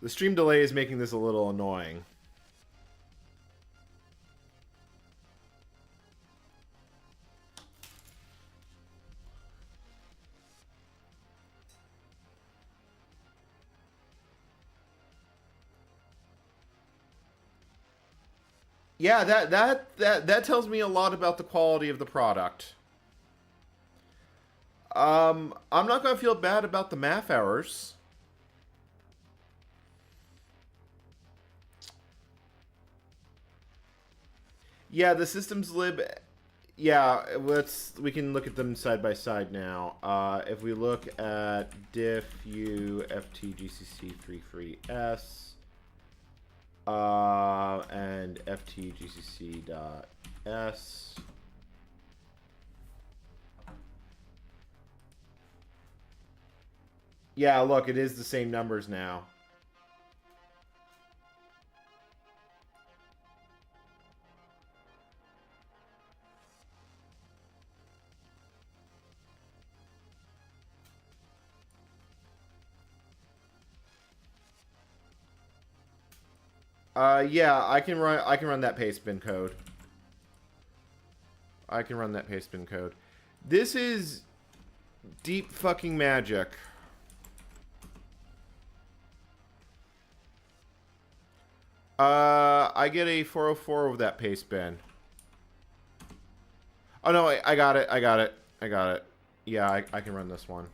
The stream delay is making this a little annoying. Yeah, that tells me a lot about the quality of the product. I'm not gonna feel bad about the math errors. Yeah, the systems lib. Yeah, we can look at them side by side now. If we look at diff u ft gcc 33s and ft gcc dot s. Yeah, look, it is the same numbers now. Yeah, I can run that pastebin code. I can run that pastebin code. This is deep fucking magic. I get a 404 with that pastebin. Oh no, I got it. I got it. I got it. Yeah, I can run this one.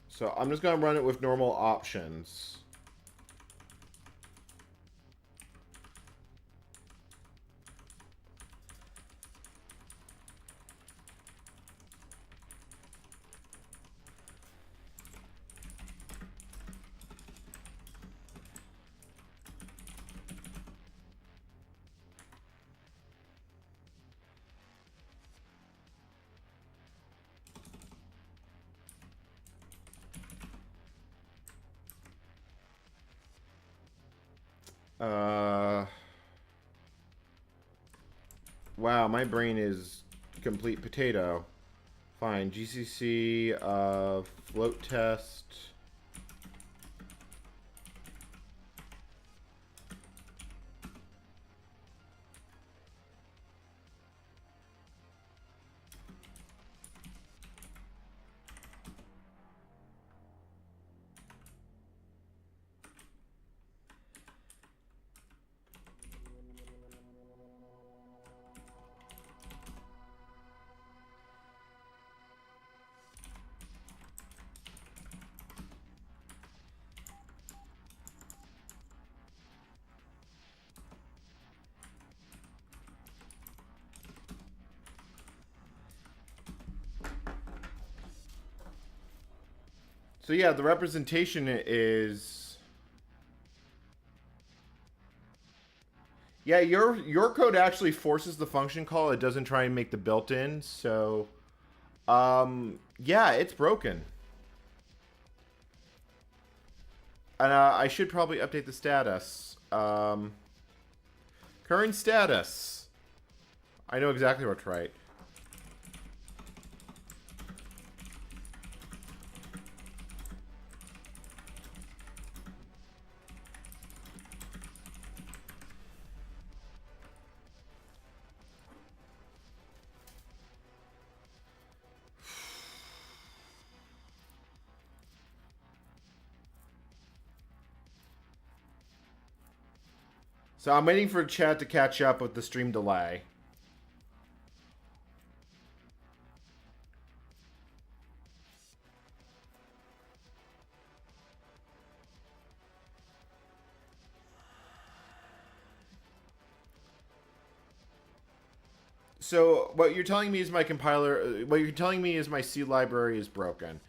So I'm just gonna run it with normal options. Wow, my brain is complete potato. Fine, GCC, float test. So yeah, the representation is... Yeah, your code actually forces the function call. It doesn't try and make the built-in. So, yeah, it's broken. And I should probably update the status. Current status. I know exactly what's right. So I'm waiting for chat to catch up with the stream delay. So what you're telling me is my compiler... What you're telling me is my C library is broken.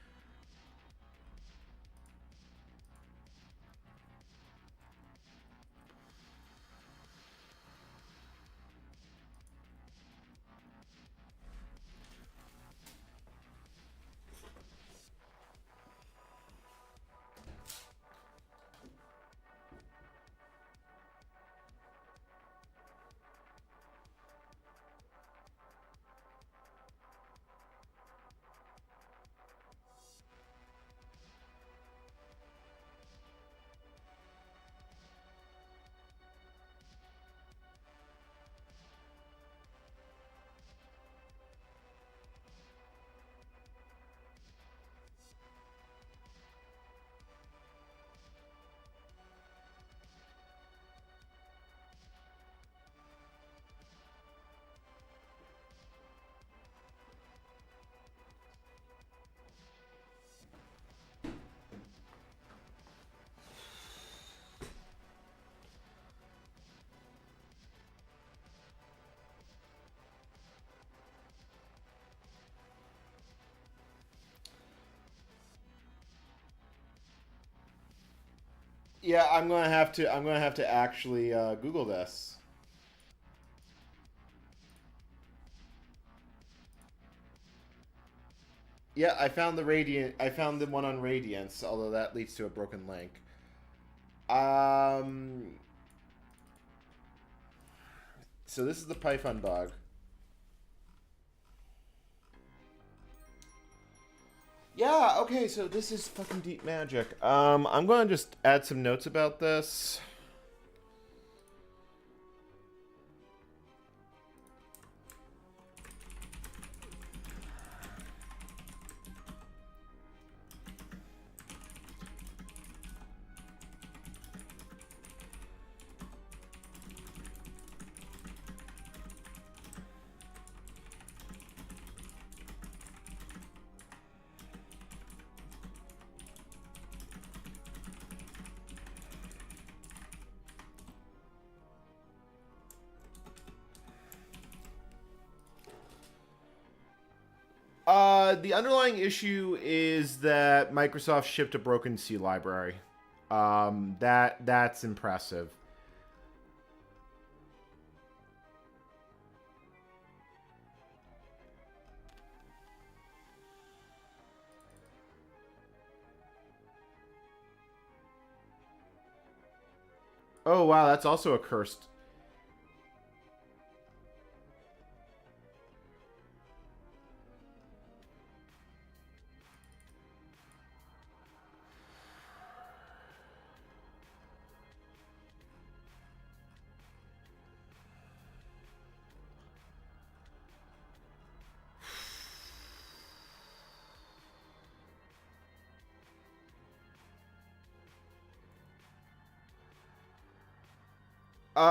Yeah, I'm gonna have to. I'm gonna have to actually Google this. Yeah, I found the Radiant. I found the one on Radiance, although that leads to a broken link. Um. So this is the Python bug. Yeah. Okay. So this is fucking deep magic. I'm gonna just add some notes about this. The underlying issue is that Microsoft shipped a broken C library. That's impressive. Oh wow, that's also a cursed.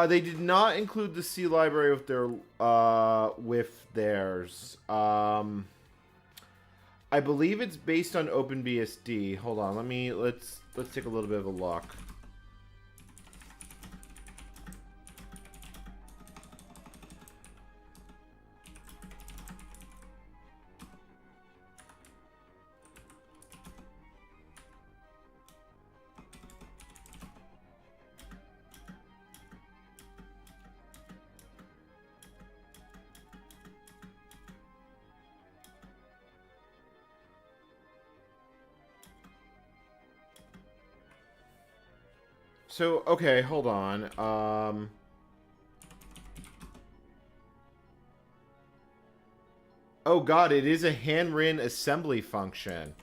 They did not include the C library with theirs. I believe it's based on OpenBSD. Hold on, let's take a little bit of a look. So, okay, hold on. Oh god, it is a hand-ran assembly function.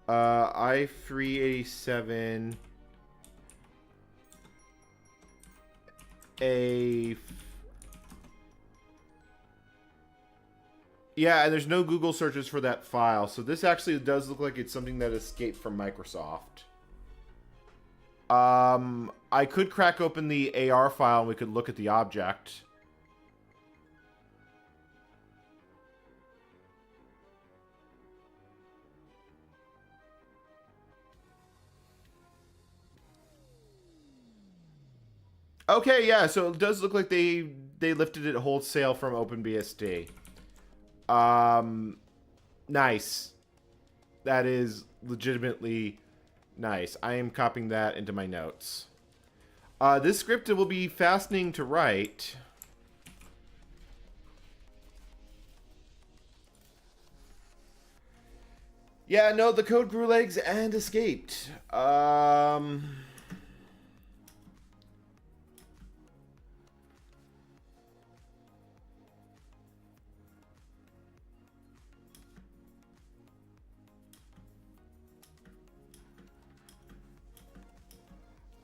I387 a... Yeah, and there's no Google searches for that file, so this actually does look like it's something that escaped from Microsoft. I could crack open the AR file and we could look at the object. Okay, yeah, so it does look like they lifted it wholesale from OpenBSD. Nice. That is legitimately nice. I am copying that into my notes. This script will be fascinating to write. Yeah, no, the code grew legs and escaped.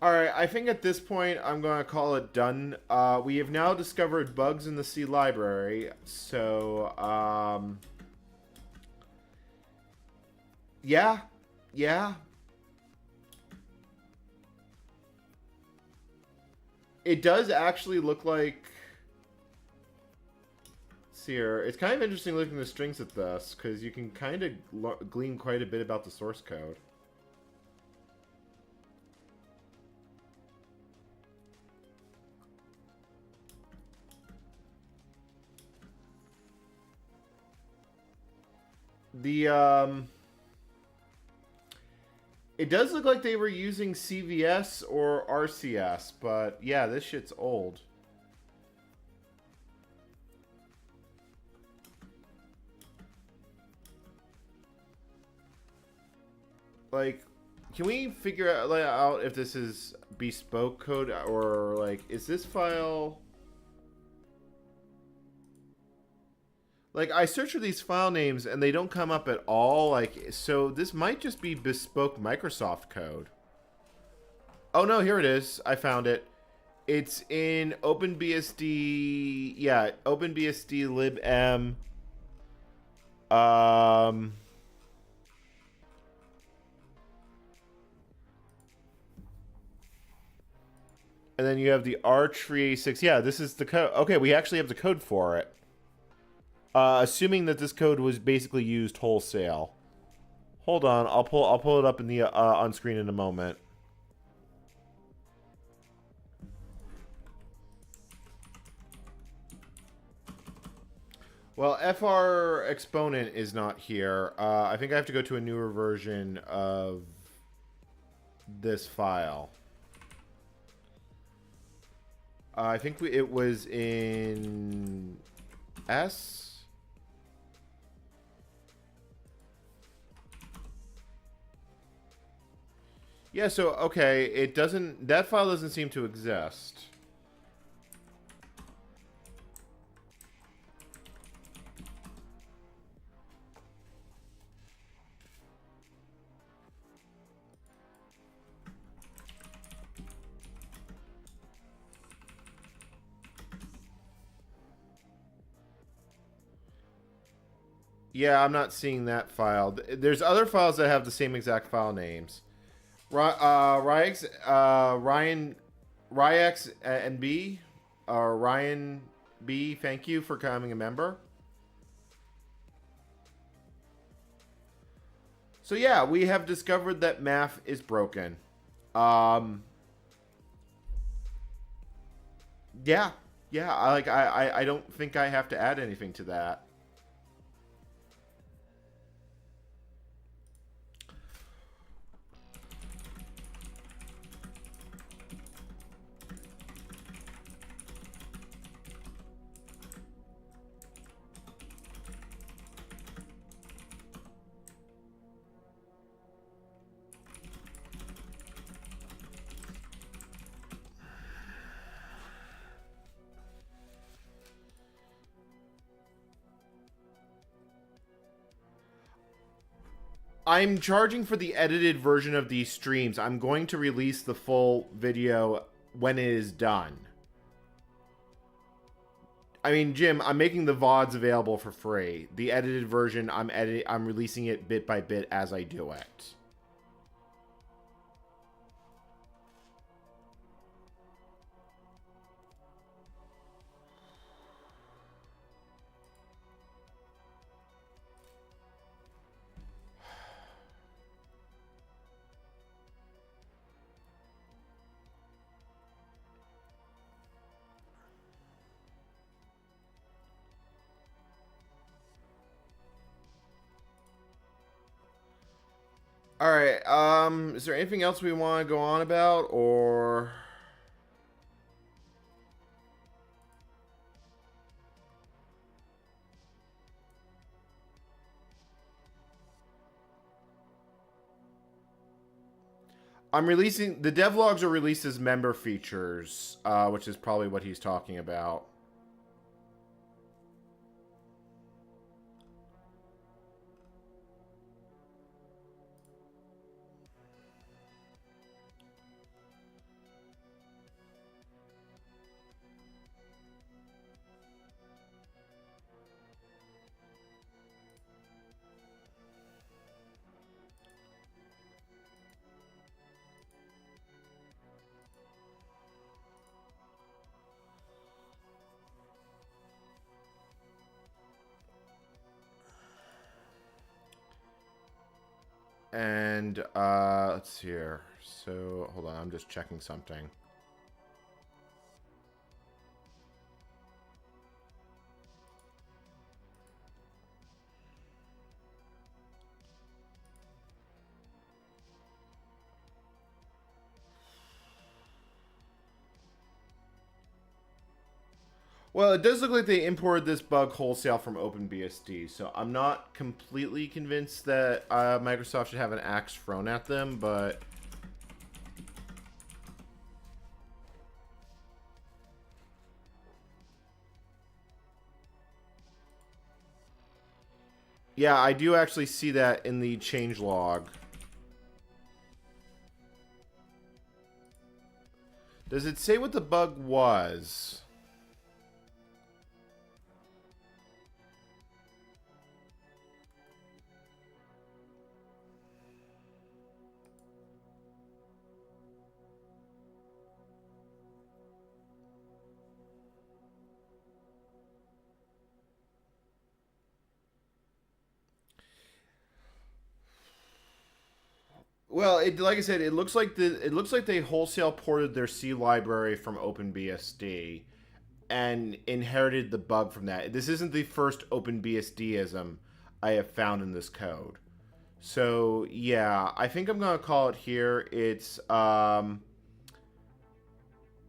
Alright, I think at this point I'm going to call it done. We have now discovered bugs in the C library, so, yeah. It does actually look like... Let's see here. It's kind of interesting looking at the strings at this, because you can kind of glean quite a bit about the source code. The, It does look like they were using CVS or RCS, but yeah, this shit's old. Like, can we figure out if this is bespoke code or like, is this file... Like, I search for these file names and they don't come up at all. Like, so this might just be bespoke Microsoft code. Oh no, here it is. I found it. It's in OpenBSD. Yeah, OpenBSD libm. And then you have the R386. Yeah, this is the code. Okay, we actually have the code for it. Assuming that this code was basically used wholesale. Hold on, I'll pull it up in the on screen in a moment. Well, FR exponent is not here. I think I have to go to a newer version of this file. I think it was in S. Yeah, so, okay, it doesn't... That file doesn't seem to exist. Yeah, I'm not seeing that file. There's other files that have the same exact file names. Ryan, Ryex and B, or Ryan B, thank you for becoming a member. So yeah, we have discovered that math is broken. Yeah, I don't think I have to add anything to that. I'm charging for the edited version of these streams. I'm going to release the full video when it is done. I mean, Jim, I'm making the VODs available for free. The edited version, I'm releasing it bit by bit as I do it. All right. Is there anything else we want to go on about, or? I'm releasing the devlogs are released as member features, which is probably what he's talking about. And let's see here. So hold on, I'm just checking something. Well, it does look like they imported this bug wholesale from OpenBSD, so I'm not completely convinced that Microsoft should have an axe thrown at them, but... Yeah, I do actually see that in the changelog. Does it say what the bug was? Well, like I said, it looks like they wholesale ported their C library from OpenBSD and inherited the bug from that. This isn't the first OpenBSDism I have found in this code. So yeah, I think I'm gonna call it here. It's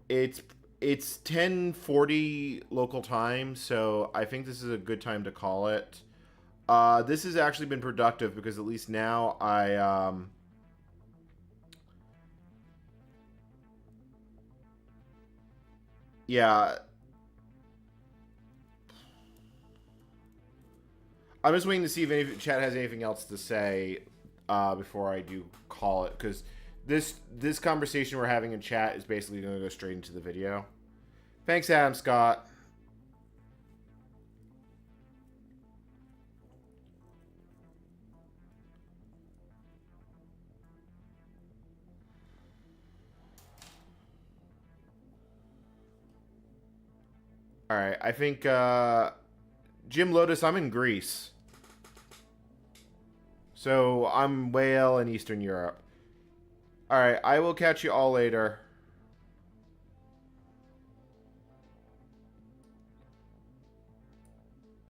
it's 10:40 local time, so I think this is a good time to call it. This has actually been productive because at least now yeah, I'm just waiting to see if any chat has anything else to say before I do call it, because this conversation we're having in chat is basically going to go straight into the video. Thanks, Adam Scott. All right, I think Jim Lotus, I'm in Greece. So I'm Whale in Eastern Europe. All right, I will catch you all later.